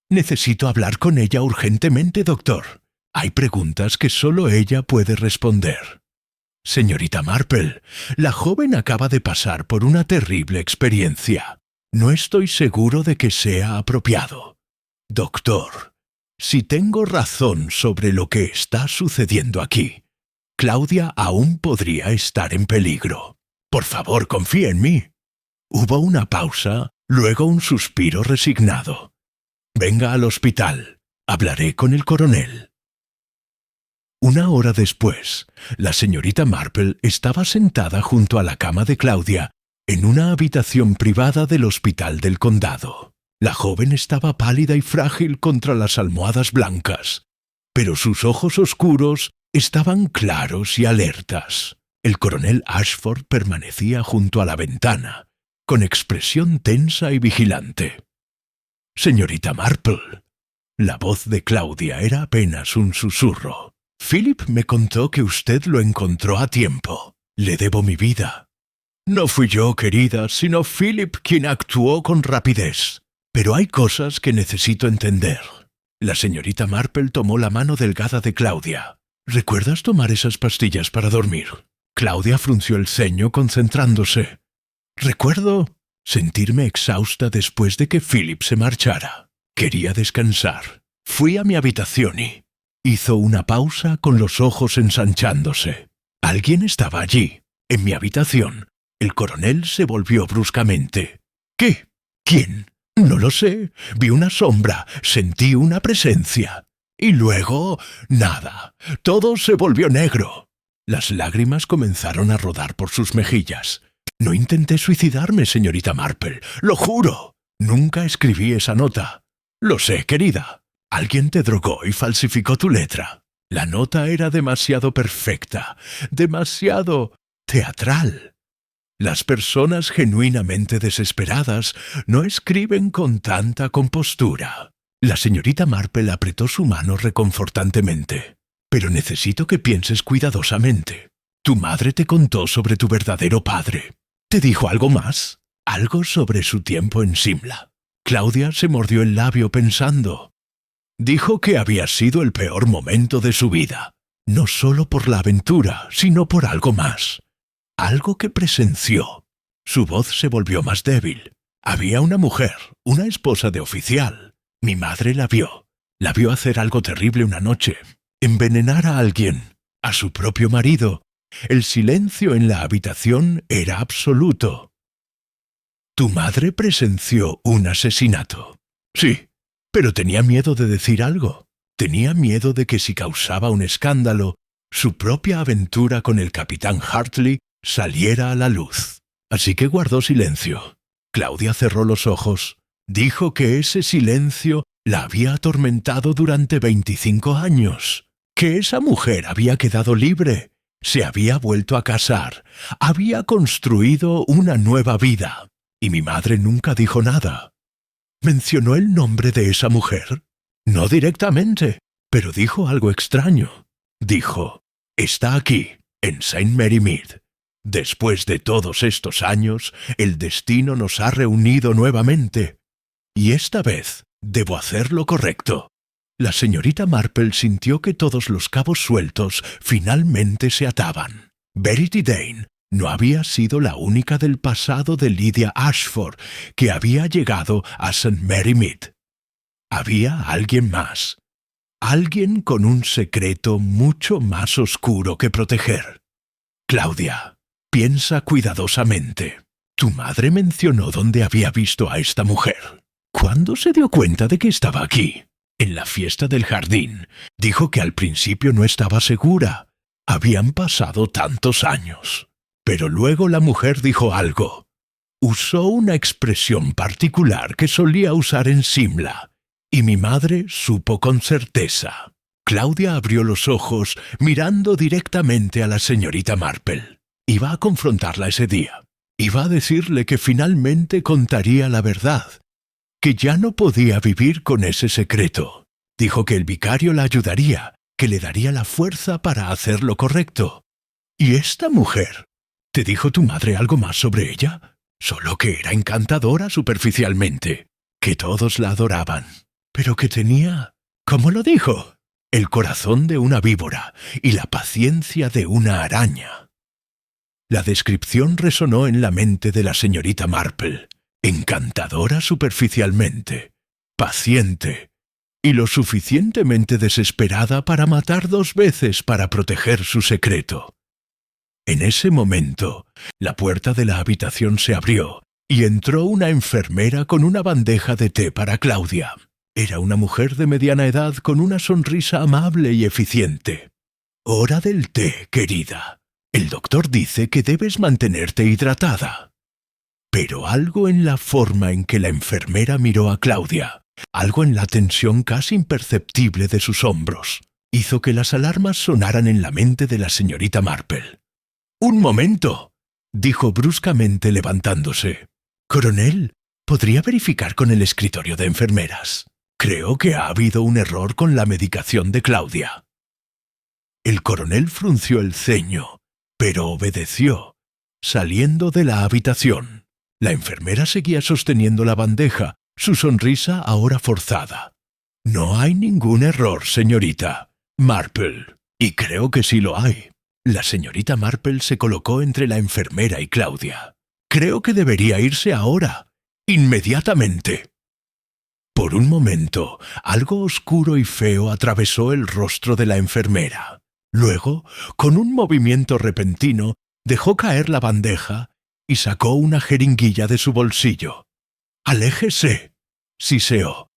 Necesito hablar con ella urgentemente, doctor. Hay preguntas que solo ella puede responder. Señorita Marple, la joven acaba de pasar por una terrible experiencia. No estoy seguro de que sea apropiado. Doctor, si tengo razón sobre lo que está sucediendo aquí, Claudia aún podría estar en peligro. Por favor, confíe en mí. Hubo una pausa, luego un suspiro resignado. Venga al hospital. Hablaré con el coronel. Una hora después, la señorita Marple estaba sentada junto a la cama de Claudia en una habitación privada del hospital del condado. La joven estaba pálida y frágil contra las almohadas blancas, pero sus ojos oscuros estaban claros y alertas. El coronel Ashford permanecía junto a la ventana, con expresión tensa y vigilante. «Señorita Marple». La voz de Claudia era apenas un susurro. «Philip me contó que usted lo encontró a tiempo. Le debo mi vida». «No fui yo, querida, sino Philip quien actuó con rapidez. Pero hay cosas que necesito entender». La señorita Marple tomó la mano delgada de Claudia. «¿Recuerdas tomar esas pastillas para dormir?» Claudia frunció el ceño concentrándose. «Recuerdo sentirme exhausta después de que Philip se marchara. Quería descansar. Fui a mi habitación y...» Hizo una pausa con los ojos ensanchándose. Alguien estaba allí, en mi habitación. El coronel se volvió bruscamente. «¿Qué? ¿Quién?» «No lo sé. Vi una sombra, sentí una presencia. Y luego, nada. Todo se volvió negro». Las lágrimas comenzaron a rodar por sus mejillas. «No intenté suicidarme, señorita Marple, lo juro. Nunca escribí esa nota». «Lo sé, querida. Alguien te drogó y falsificó tu letra. La nota era demasiado perfecta, demasiado teatral. Las personas genuinamente desesperadas no escriben con tanta compostura». La señorita Marple apretó su mano reconfortantemente. «Pero necesito que pienses cuidadosamente. Tu madre te contó sobre tu verdadero padre. ¿Te dijo algo más? Algo sobre su tiempo en Simla». Claudia se mordió el labio pensando. Dijo que había sido el peor momento de su vida, no solo por la aventura, sino por algo más. Algo que presenció. Su voz se volvió más débil. Había una mujer, una esposa de oficial. Mi madre la vio. La vio hacer algo terrible una noche. Envenenar a alguien, a su propio marido. El silencio en la habitación era absoluto. «¿Tu madre presenció un asesinato?» «Sí, pero tenía miedo de decir algo. Tenía miedo de que si causaba un escándalo, su propia aventura con el capitán Hartley saliera a la luz. Así que guardó silencio». Claudia cerró los ojos. Dijo que ese silencio la había atormentado durante 25 años. Que esa mujer había quedado libre. Se había vuelto a casar. Había construido una nueva vida. Y mi madre nunca dijo nada. ¿Mencionó el nombre de esa mujer? No directamente, pero dijo algo extraño. Dijo, «Está aquí, en St. Mary Mead. Después de todos estos años, el destino nos ha reunido nuevamente. Y esta vez debo hacer lo correcto». La señorita Marple sintió que todos los cabos sueltos finalmente se ataban. Verity Dane no había sido la única del pasado de Lydia Ashford que había llegado a St. Mary Mead. Había alguien más. Alguien con un secreto mucho más oscuro que proteger. Claudia, piensa cuidadosamente. Tu madre mencionó dónde había visto a esta mujer. ¿Cuándo se dio cuenta de que estaba aquí? En la fiesta del jardín. Dijo que al principio no estaba segura. Habían pasado tantos años. Pero luego la mujer dijo algo. Usó una expresión particular que solía usar en Simla, y mi madre supo con certeza. Claudia abrió los ojos mirando directamente a la señorita Marple. Iba a confrontarla ese día. Iba a decirle que finalmente contaría la verdad, que ya no podía vivir con ese secreto. Dijo que el vicario la ayudaría, que le daría la fuerza para hacer lo correcto. ¿Y esta mujer? ¿Te dijo tu madre algo más sobre ella? Solo que era encantadora superficialmente, que todos la adoraban, pero que tenía, ¿cómo lo dijo? El corazón de una víbora y la paciencia de una araña. La descripción resonó en la mente de la señorita Marple. Encantadora superficialmente, paciente y lo suficientemente desesperada para matar 2 veces para proteger su secreto. En ese momento, la puerta de la habitación se abrió y entró una enfermera con una bandeja de té para Claudia. Era una mujer de mediana edad con una sonrisa amable y eficiente. «Hora del té, querida. El doctor dice que debes mantenerte hidratada». Pero algo en la forma en que la enfermera miró a Claudia, algo en la tensión casi imperceptible de sus hombros, hizo que las alarmas sonaran en la mente de la señorita Marple. «Un momento», dijo bruscamente levantándose. «Coronel, ¿podría verificar con el escritorio de enfermeras? Creo que ha habido un error con la medicación de Claudia». El coronel frunció el ceño, pero obedeció, saliendo de la habitación. La enfermera seguía sosteniendo la bandeja, su sonrisa ahora forzada. «No hay ningún error, señorita Marple, y creo que sí lo hay». La señorita Marple se colocó entre la enfermera y Claudia. «Creo que debería irse ahora, inmediatamente». Por un momento, algo oscuro y feo atravesó el rostro de la enfermera. Luego, con un movimiento repentino, dejó caer la bandeja y sacó una jeringuilla de su bolsillo. «Aléjese», siseó.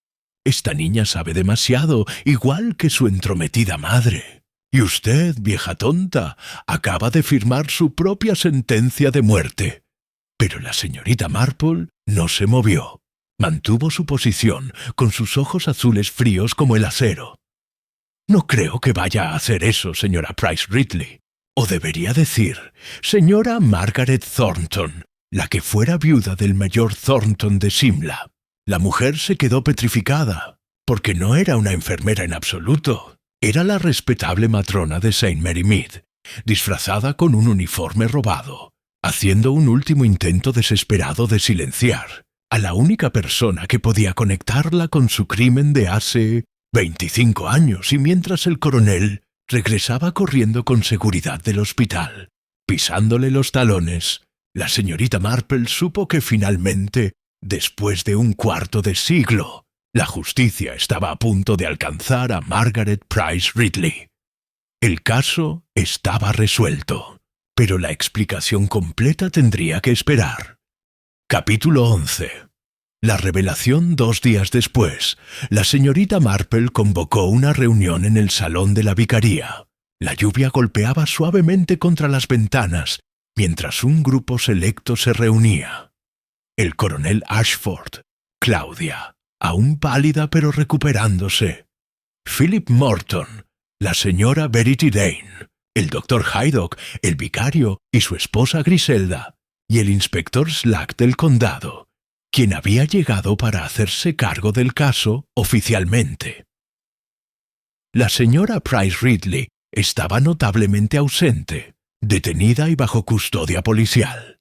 «Esta niña sabe demasiado, igual que su entrometida madre. Y usted, vieja tonta, acaba de firmar su propia sentencia de muerte». Pero la señorita Marple no se movió. Mantuvo su posición, con sus ojos azules fríos como el acero. «No creo que vaya a hacer eso, señora Price Ridley. O debería decir, señora Margaret Thornton, la que fuera viuda del mayor Thornton de Simla». La mujer se quedó petrificada, porque no era una enfermera en absoluto. Era la respetable matrona de St. Mary Mead, disfrazada con un uniforme robado, haciendo un último intento desesperado de silenciar a la única persona que podía conectarla con su crimen de hace 25 años, y mientras el coronel regresaba corriendo con seguridad del hospital, pisándole los talones, la señorita Marple supo que finalmente, después de un cuarto de siglo, la justicia estaba a punto de alcanzar a Margaret Price Ridley. El caso estaba resuelto, pero la explicación completa tendría que esperar. Capítulo 11. La revelación 2 días después. La señorita Marple convocó una reunión en el salón de la vicaría. La lluvia golpeaba suavemente contra las ventanas, mientras un grupo selecto se reunía. El coronel Ashford, Claudia, aún pálida pero recuperándose, Philip Morton, la señora Verity Dane, el doctor Haydock, el vicario y su esposa Griselda, y el inspector Slack del condado, quien había llegado para hacerse cargo del caso oficialmente. La señora Price Ridley estaba notablemente ausente, detenida y bajo custodia policial.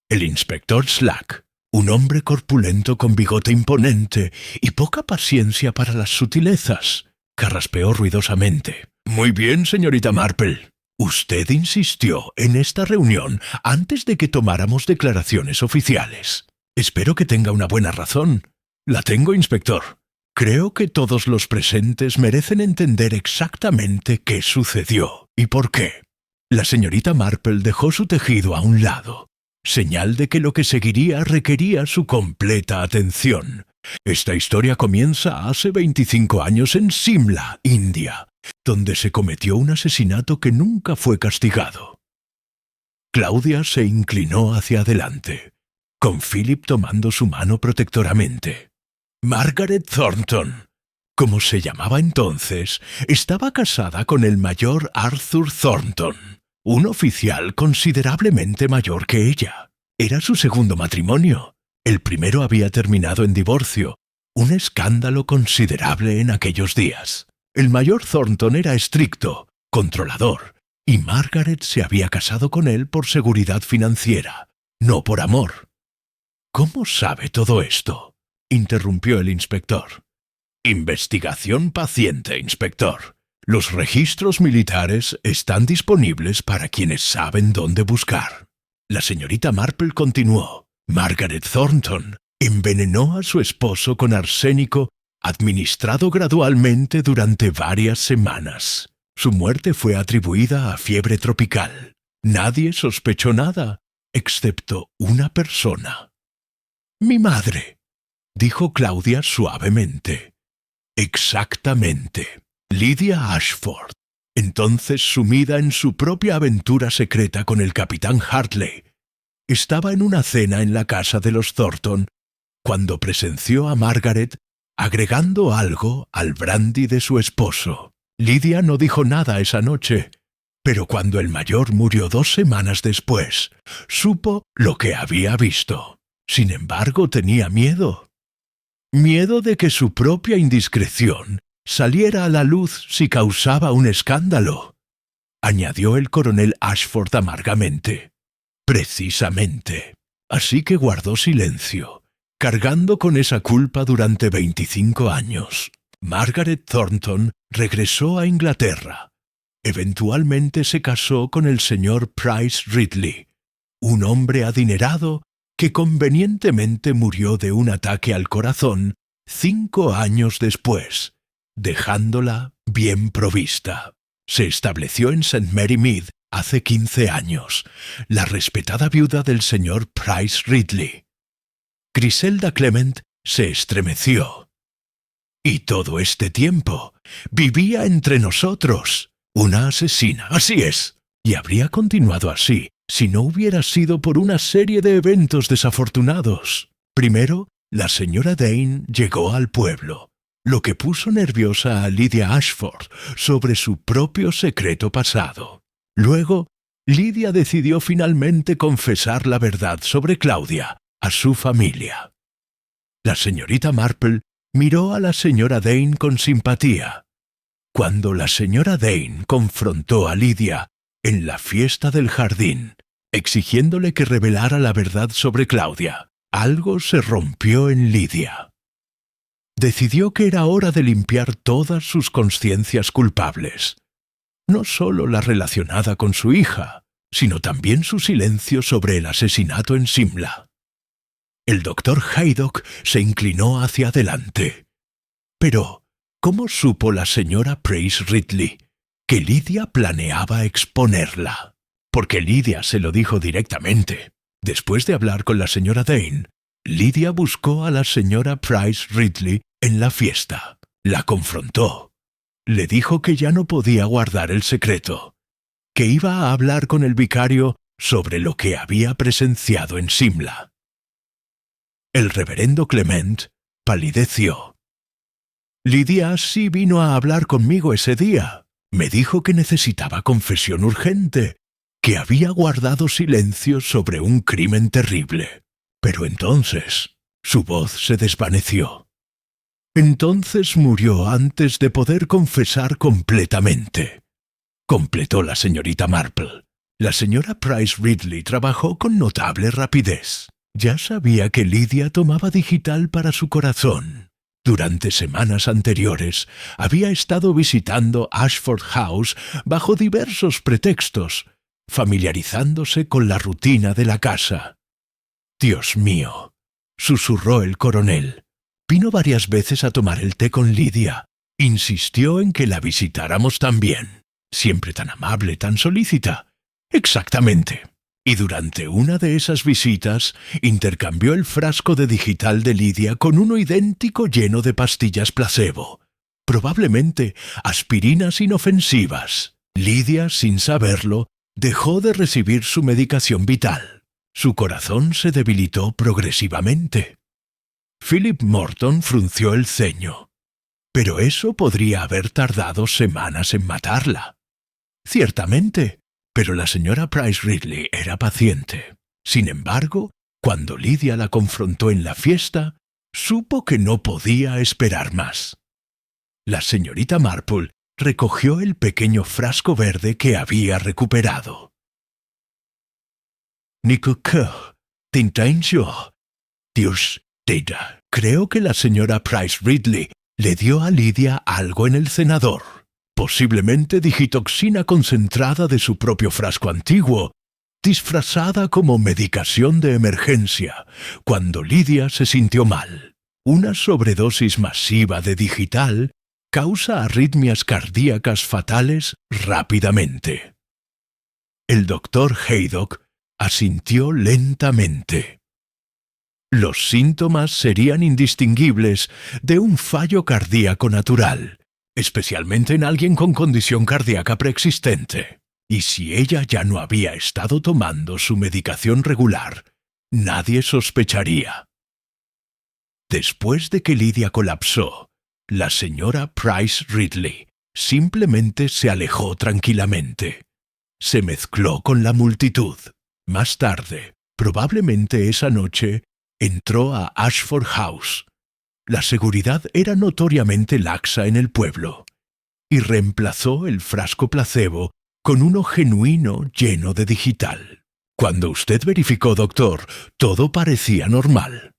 El inspector Slack, un hombre corpulento con bigote imponente y poca paciencia para las sutilezas, carraspeó ruidosamente. «Muy bien, señorita Marple. Usted insistió en esta reunión antes de que tomáramos declaraciones oficiales. Espero que tenga una buena razón. La tengo, inspector. Creo que todos los presentes merecen entender exactamente qué sucedió y por qué. La señorita Marple dejó su tejido a un lado, señal de que lo que seguiría requería su completa atención. Esta historia comienza hace 25 años en Simla, India, donde se cometió un asesinato que nunca fue castigado. Claudia se inclinó hacia adelante, con Philip tomando su mano protectoramente. Margaret Thornton, como se llamaba entonces, estaba casada con el mayor Arthur Thornton, un oficial considerablemente mayor que ella. Era su segundo matrimonio. El primero había terminado en divorcio, un escándalo considerable en aquellos días. El mayor Thornton era estricto, controlador, y Margaret se había casado con él por seguridad financiera, no por amor. ¿Cómo sabe todo esto?, interrumpió el inspector. Investigación paciente, inspector. Los registros militares están disponibles para quienes saben dónde buscar. La señorita Marple continuó. Margaret Thornton envenenó a su esposo con arsénico administrado gradualmente durante varias semanas. Su muerte fue atribuida a fiebre tropical. Nadie sospechó nada, excepto una persona. «Mi madre», dijo Claudia suavemente. «Exactamente. Lydia Ashford, entonces sumida en su propia aventura secreta con el capitán Hartley, estaba en una cena en la casa de los Thornton cuando presenció a Margaret agregando algo al brandy de su esposo. Lydia no dijo nada esa noche, pero cuando el mayor murió 2 semanas después, supo lo que había visto. Sin embargo, tenía miedo. Miedo de que su propia indiscreción saliera a la luz si causaba un escándalo, añadió el coronel Ashford amargamente. Precisamente. Así que guardó silencio, cargando con esa culpa durante 25 años. Margaret Thornton regresó a Inglaterra. Eventualmente se casó con el señor Price Ridley, un hombre adinerado que convenientemente murió de un ataque al corazón 5 años después, dejándola bien provista. Se estableció en St. Mary Mead hace 15 años, la respetada viuda del señor Price Ridley. Griselda Clement se estremeció. Y todo este tiempo vivía entre nosotros, una asesina, así es, y habría continuado así si no hubiera sido por una serie de eventos desafortunados. Primero, la señora Dane llegó al pueblo, lo que puso nerviosa a Lydia Ashford sobre su propio secreto pasado. Luego, Lydia decidió finalmente confesar la verdad sobre Claudia a su familia. La señorita Marple miró a la señora Dane con simpatía. Cuando la señora Dane confrontó a Lydia en la fiesta del jardín, exigiéndole que revelara la verdad sobre Claudia, algo se rompió en Lydia. Decidió que era hora de limpiar todas sus conciencias culpables, no solo la relacionada con su hija, sino también su silencio sobre el asesinato en Simla. El doctor Haydock se inclinó hacia adelante. Pero, ¿cómo supo la señora Price Ridley que Lydia planeaba exponerla? Porque Lydia se lo dijo directamente. Después de hablar con la señora Dane, Lydia buscó a la señora Price Ridley en la fiesta. La confrontó. Le dijo que ya no podía guardar el secreto, que iba a hablar con el vicario sobre lo que había presenciado en Simla. El reverendo Clement palideció. Lydia sí vino a hablar conmigo ese día. Me dijo que necesitaba confesión urgente, que había guardado silencio sobre un crimen terrible. Pero entonces su voz se desvaneció. Entonces murió antes de poder confesar completamente, completó la señorita Marple. La señora Price Ridley trabajó con notable rapidez. Ya sabía que Lydia tomaba digital para su corazón. Durante semanas anteriores había estado visitando Ashford House bajo diversos pretextos, familiarizándose con la rutina de la casa. «Dios mío», susurró el coronel. Vino varias veces a tomar el té con Lidia. Insistió en que la visitáramos también. Siempre tan amable, tan solícita. Exactamente. Y durante una de esas visitas intercambió el frasco de digital de Lidia con uno idéntico lleno de pastillas placebo. Probablemente aspirinas inofensivas. Lidia, sin saberlo, dejó de recibir su medicación vital. Su corazón se debilitó progresivamente. Philip Morton frunció el ceño. Pero eso podría haber tardado semanas en matarla. Ciertamente, pero la señora Price Ridley era paciente. Sin embargo, cuando Lidia la confrontó en la fiesta, supo que no podía esperar más. La señorita Marple recogió el pequeño frasco verde que había recuperado. Dios, Teda, creo que la señora Price Ridley le dio a Lidia algo en el cenador. Posiblemente digitoxina concentrada de su propio frasco antiguo, disfrazada como medicación de emergencia, cuando Lidia se sintió mal. Una sobredosis masiva de digital causa arritmias cardíacas fatales rápidamente. El doctor Haydock asintió lentamente. Los síntomas serían indistinguibles de un fallo cardíaco natural, especialmente en alguien con condición cardíaca preexistente. Y si ella ya no había estado tomando su medicación regular, nadie sospecharía. Después de que Lidia colapsó, la señora Price Ridley simplemente se alejó tranquilamente. Se mezcló con la multitud. Más tarde, probablemente esa noche, entró a Ashford House. La seguridad era notoriamente laxa en el pueblo, y reemplazó el frasco placebo con uno genuino lleno de digital. Cuando usted verificó, doctor, todo parecía normal.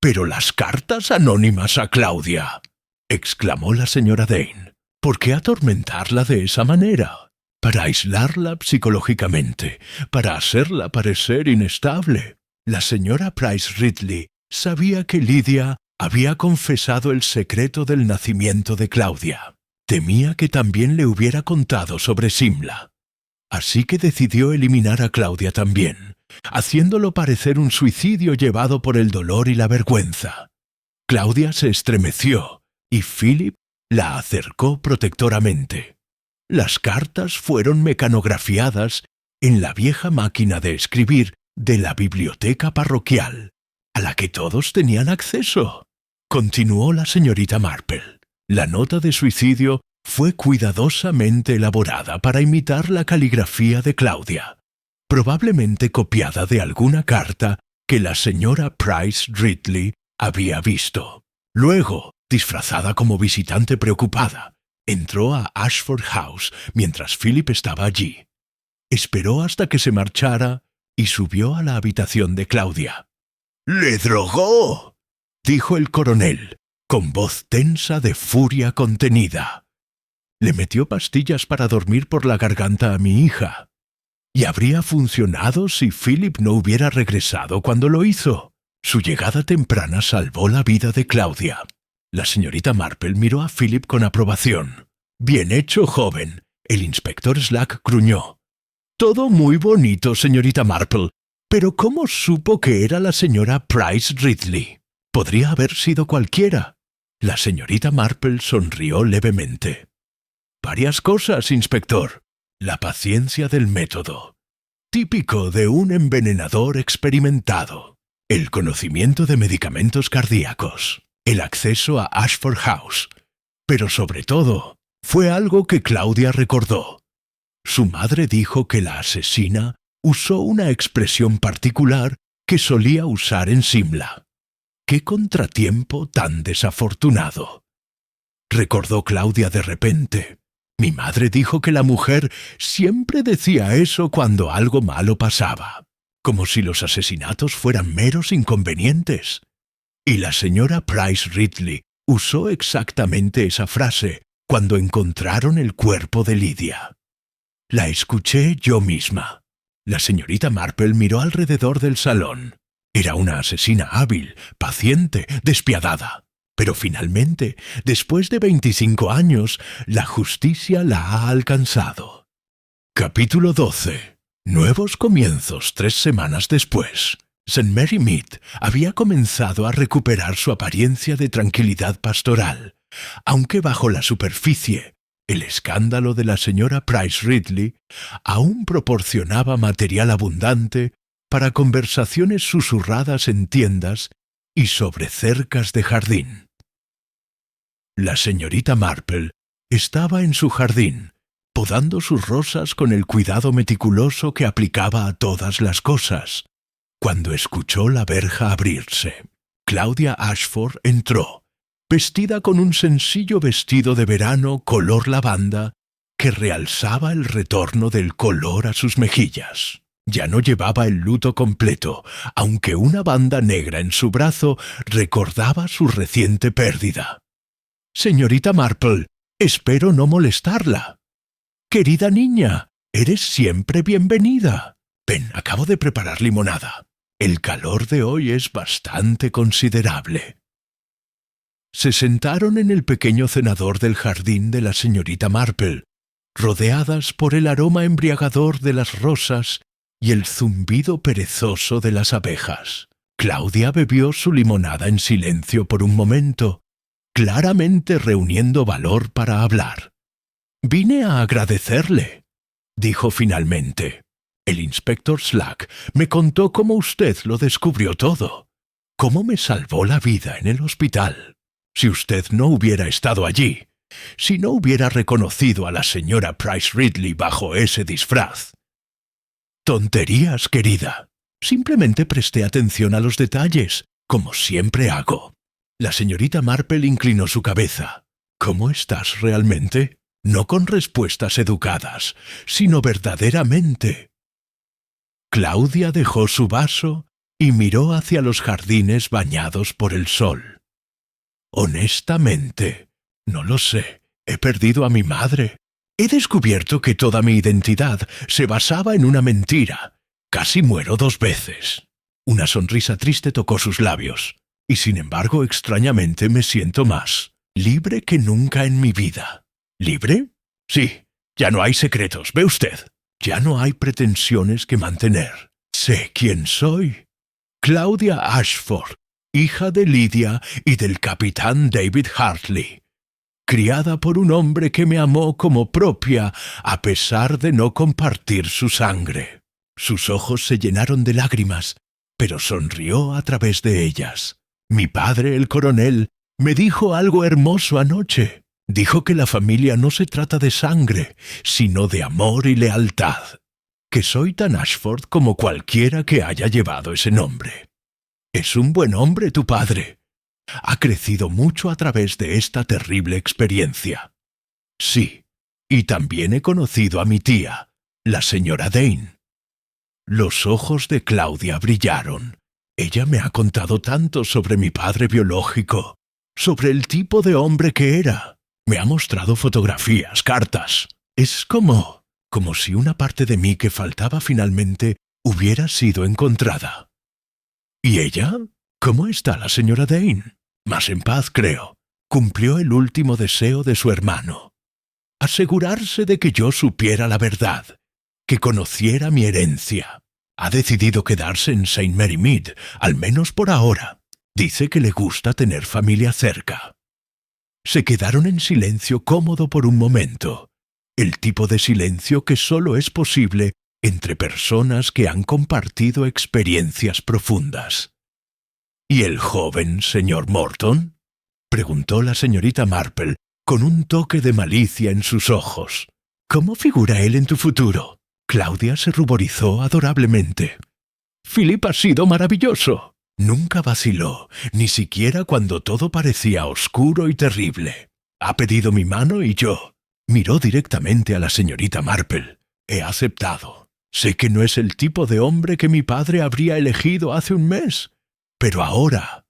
«Pero las cartas anónimas a Claudia», exclamó la señora Dane. «¿Por qué atormentarla de esa manera? Para aislarla psicológicamente, para hacerla parecer inestable». La señora Price Ridley sabía que Lidia había confesado el secreto del nacimiento de Claudia. Temía que también le hubiera contado sobre Simla. Así que decidió eliminar a Claudia también, haciéndolo parecer un suicidio llevado por el dolor y la vergüenza. Claudia se estremeció y Philip la acercó protectoramente. Las cartas fueron mecanografiadas en la vieja máquina de escribir de la biblioteca parroquial, a la que todos tenían acceso. Continuó la señorita Marple. La nota de suicidio fue cuidadosamente elaborada para imitar la caligrafía de Claudia, probablemente copiada de alguna carta que la señora Price Ridley había visto. Luego, disfrazada como visitante preocupada, entró a Ashford House mientras Philip estaba allí. Esperó hasta que se marchara y subió a la habitación de Claudia. «¡Le drogó!», dijo el coronel, con voz tensa de furia contenida. «Le metió pastillas para dormir por la garganta a mi hija. Y habría funcionado si Philip no hubiera regresado cuando lo hizo. Su llegada temprana salvó la vida de Claudia». La señorita Marple miró a Philip con aprobación. «Bien hecho, joven», el inspector Slack gruñó. «Todo muy bonito, señorita Marple, pero ¿cómo supo que era la señora Price Ridley? Podría haber sido cualquiera». La señorita Marple sonrió levemente. «Varias cosas, inspector. La paciencia del método, típico de un envenenador experimentado. El conocimiento de medicamentos cardíacos. El acceso a Ashford House. Pero sobre todo, fue algo que Claudia recordó. Su madre dijo que la asesina usó una expresión particular que solía usar en Simla. ¡Qué contratiempo tan desafortunado!», recordó Claudia de repente. «Mi madre dijo que la mujer siempre decía eso cuando algo malo pasaba, como si los asesinatos fueran meros inconvenientes. Y la señora Price Ridley usó exactamente esa frase cuando encontraron el cuerpo de Lydia. La escuché yo misma. La señorita Marple miró alrededor del salón. Era una asesina hábil, paciente, despiadada. Pero finalmente, después de 25 años, la justicia la ha alcanzado. Capítulo 12. Nuevos comienzos 3 semanas después. St. Mary Mead había comenzado a recuperar su apariencia de tranquilidad pastoral, aunque bajo la superficie, el escándalo de la señora Price Ridley aún proporcionaba material abundante para conversaciones susurradas en tiendas y sobre cercas de jardín. La señorita Marple estaba en su jardín, podando sus rosas con el cuidado meticuloso que aplicaba a todas las cosas, cuando escuchó la verja abrirse. Claudia Ashford entró, vestida con un sencillo vestido de verano color lavanda que realzaba el retorno del color a sus mejillas. Ya no llevaba el luto completo, aunque una banda negra en su brazo recordaba su reciente pérdida. «Señorita Marple, espero no molestarla». «Querida niña, eres siempre bienvenida. Ven, acabo de preparar limonada. El calor de hoy es bastante considerable». Se sentaron en el pequeño cenador del jardín de la señorita Marple, rodeadas por el aroma embriagador de las rosas y el zumbido perezoso de las abejas. Claudia bebió su limonada en silencio por un momento, claramente reuniendo valor para hablar. «Vine a agradecerle», dijo finalmente. «El inspector Slack me contó cómo usted lo descubrió todo, cómo me salvó la vida en el hospital. Si usted no hubiera estado allí, si no hubiera reconocido a la señora Price Ridley bajo ese disfraz». «Tonterías, querida. Simplemente presté atención a los detalles, como siempre hago». La señorita Marple inclinó su cabeza. «¿Cómo estás realmente? No con respuestas educadas, sino verdaderamente». Claudia dejó su vaso y miró hacia los jardines bañados por el sol. «Honestamente, no lo sé. He perdido a mi madre. He descubierto que toda mi identidad se basaba en una mentira. Casi muero 2 veces». Una sonrisa triste tocó sus labios. «Y sin embargo, extrañamente me siento más libre que nunca en mi vida». «¿Libre? Sí. Ya no hay secretos, ¿ve usted? Ya no hay pretensiones que mantener. Sé quién soy. Claudia Ashford, hija de Lydia y del capitán David Hartley. Criada por un hombre que me amó como propia, a pesar de no compartir su sangre». Sus ojos se llenaron de lágrimas, pero sonrió a través de ellas. «Mi padre, el coronel, me dijo algo hermoso anoche. Dijo que la familia no se trata de sangre, sino de amor y lealtad. Que soy tan Ashford como cualquiera que haya llevado ese nombre. Es un buen hombre tu padre. Ha crecido mucho a través de esta terrible experiencia». «Sí, y también he conocido a mi tía, la señora Dane». Los ojos de Claudia brillaron. «Ella me ha contado tanto sobre mi padre biológico, sobre el tipo de hombre que era. Me ha mostrado fotografías, cartas. Es como si una parte de mí que faltaba finalmente hubiera sido encontrada». «¿Y ella? ¿Cómo está la señora Dane?» «Más en paz, creo. Cumplió el último deseo de su hermano. Asegurarse de que yo supiera la verdad, que conociera mi herencia. Ha decidido quedarse en St. Mary Mead, al menos por ahora. Dice que le gusta tener familia cerca». Se quedaron en silencio cómodo por un momento, el tipo de silencio que solo es posible entre personas que han compartido experiencias profundas. «¿Y el joven señor Morton?», preguntó la señorita Marple con un toque de malicia en sus ojos. «¿Cómo figura él en tu futuro?». Claudia se ruborizó adorablemente. «Philip ha sido maravilloso. Nunca vaciló, ni siquiera cuando todo parecía oscuro y terrible. Ha pedido mi mano y yo». Miró directamente a la señorita Marple. «He aceptado. Sé que no es el tipo de hombre que mi padre habría elegido hace un mes. Pero ahora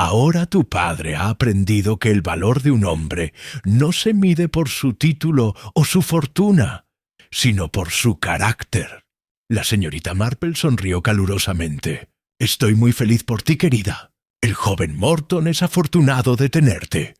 Ahora tu padre ha aprendido que el valor de un hombre no se mide por su título o su fortuna, sino por su carácter. La señorita Marple sonrió calurosamente. Estoy muy feliz por ti, querida. El joven Morton es afortunado de tenerte.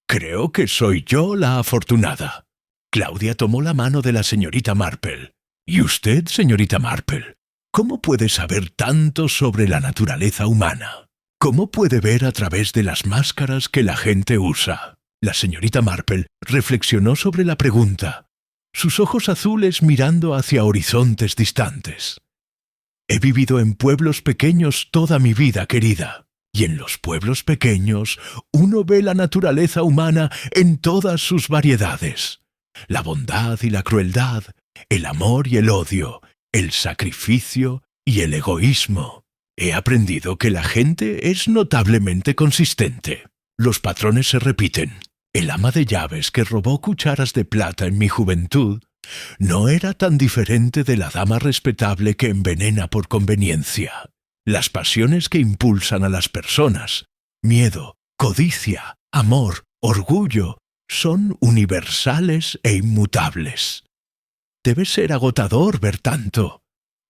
Creo que soy yo la afortunada. Claudia tomó la mano de la señorita Marple. ¿Y usted, señorita Marple? ¿Cómo puede saber tanto sobre la naturaleza humana? ¿Cómo puede ver a través de las máscaras que la gente usa? La señorita Marple reflexionó sobre la pregunta, sus ojos azules mirando hacia horizontes distantes. He vivido en pueblos pequeños toda mi vida, querida, y en los pueblos pequeños uno ve la naturaleza humana en todas sus variedades. La bondad y la crueldad, el amor y el odio, el sacrificio y el egoísmo. He aprendido que la gente es notablemente consistente. Los patrones se repiten. El ama de llaves que robó cucharas de plata en mi juventud no era tan diferente de la dama respetable que envenena por conveniencia. Las pasiones que impulsan a las personas, miedo, codicia, amor, orgullo, son universales e inmutables. Debe ser agotador ver tanto.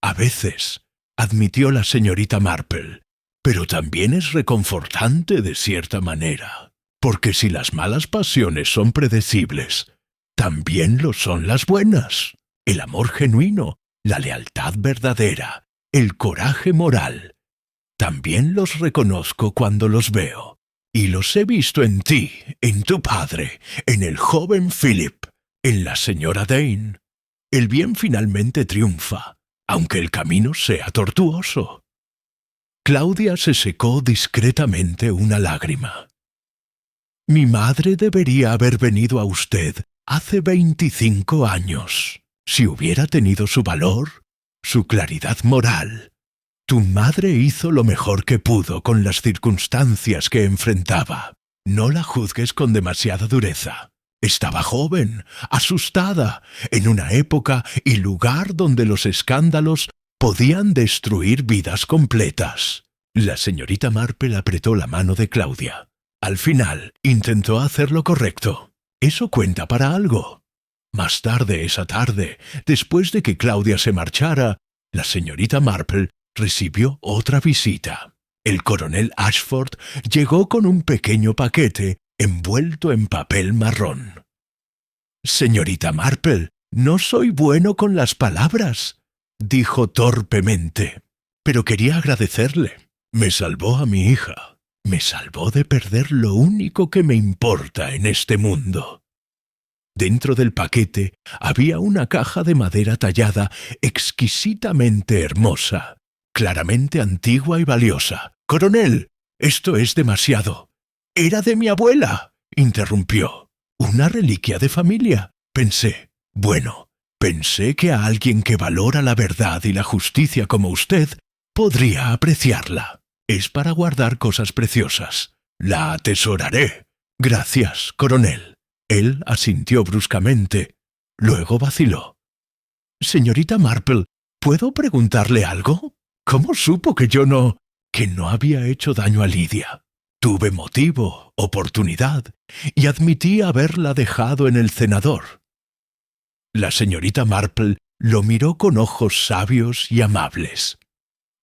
A veces, admitió la señorita Marple, pero también es reconfortante de cierta manera, porque si las malas pasiones son predecibles, también lo son las buenas. El amor genuino, la lealtad verdadera, el coraje moral. También los reconozco cuando los veo, y los he visto en ti, en tu padre, en el joven Philip, en la señora Dane. El bien finalmente triunfa, aunque el camino sea tortuoso. Claudia se secó discretamente una lágrima. Mi madre debería haber venido a usted hace 25 años, si hubiera tenido su valor, su claridad moral. Tu madre hizo lo mejor que pudo con las circunstancias que enfrentaba. No la juzgues con demasiada dureza. Estaba joven, asustada, en una época y lugar donde los escándalos podían destruir vidas completas. La señorita Marple apretó la mano de Claudia. Al final, intentó hacer lo correcto. Eso cuenta para algo. Más tarde esa tarde, después de que Claudia se marchara, la señorita Marple recibió otra visita. El coronel Ashford llegó con un pequeño paquete envuelto en papel marrón. Señorita Marple, no soy bueno con las palabras, dijo torpemente, pero quería agradecerle. Me salvó a mi hija. Me salvó de perder lo único que me importa en este mundo. Dentro del paquete había una caja de madera tallada exquisitamente hermosa, claramente antigua y valiosa. «Coronel, esto es demasiado». «Era de mi abuela», interrumpió. «Una reliquia de familia», pensé. Bueno, pensé que a alguien que valora la verdad y la justicia como usted podría apreciarla. Es para guardar cosas preciosas. La atesoraré. Gracias, coronel. Él asintió bruscamente. Luego vaciló. Señorita Marple, ¿puedo preguntarle algo? ¿Cómo supo que no había hecho daño a Lidia? Tuve motivo, oportunidad, y admití haberla dejado en el cenador. La señorita Marple lo miró con ojos sabios y amables,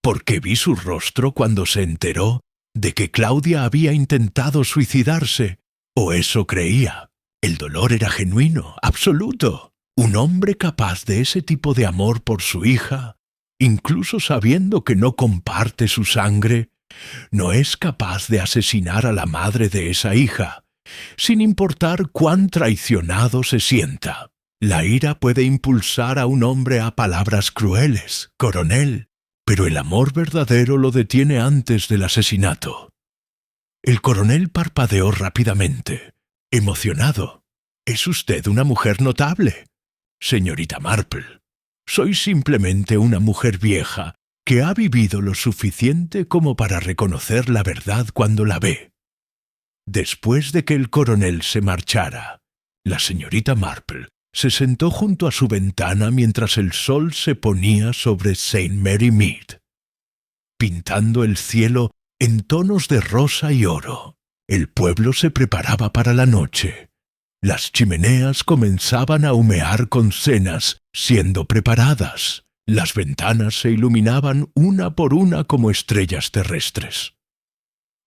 porque vi su rostro cuando se enteró de que Claudia había intentado suicidarse, o eso creía. El dolor era genuino, absoluto. Un hombre capaz de ese tipo de amor por su hija, incluso sabiendo que no comparte su sangre, no es capaz de asesinar a la madre de esa hija, sin importar cuán traicionado se sienta. La ira puede impulsar a un hombre a palabras crueles, coronel, pero el amor verdadero lo detiene antes del asesinato. El coronel parpadeó rápidamente, emocionado. «Es usted una mujer notable, señorita Marple. Soy simplemente una mujer vieja que ha vivido lo suficiente como para reconocer la verdad cuando la ve». Después de que el coronel se marchara, la señorita Marple se sentó junto a su ventana mientras el sol se ponía sobre St. Mary Mead, pintando el cielo en tonos de rosa y oro. El pueblo se preparaba para la noche. Las chimeneas comenzaban a humear con cenas siendo preparadas. Las ventanas se iluminaban una por una como estrellas terrestres.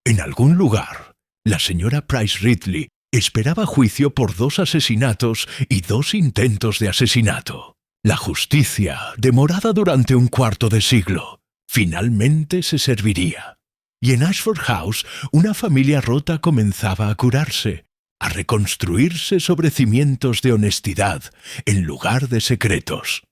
En algún lugar, la señora Price Ridley esperaba juicio por 2 asesinatos y 2 intentos de asesinato. La justicia, demorada durante un cuarto de siglo, finalmente se serviría. Y en Ashford House, una familia rota comenzaba a curarse, a reconstruirse sobre cimientos de honestidad en lugar de secretos.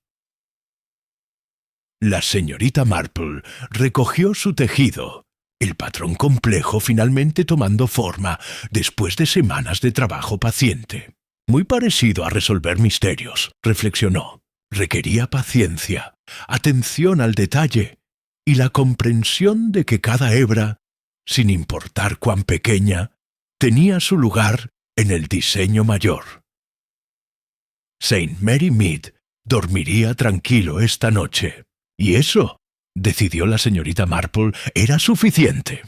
La señorita Marple recogió su tejido, el patrón complejo finalmente tomando forma después de semanas de trabajo paciente. Muy parecido a resolver misterios, reflexionó. Requería paciencia, atención al detalle y la comprensión de que cada hebra, sin importar cuán pequeña, tenía su lugar en el diseño mayor. Saint Mary Mead dormiría tranquilo esta noche, y eso, decidió la señorita Marple, era suficiente.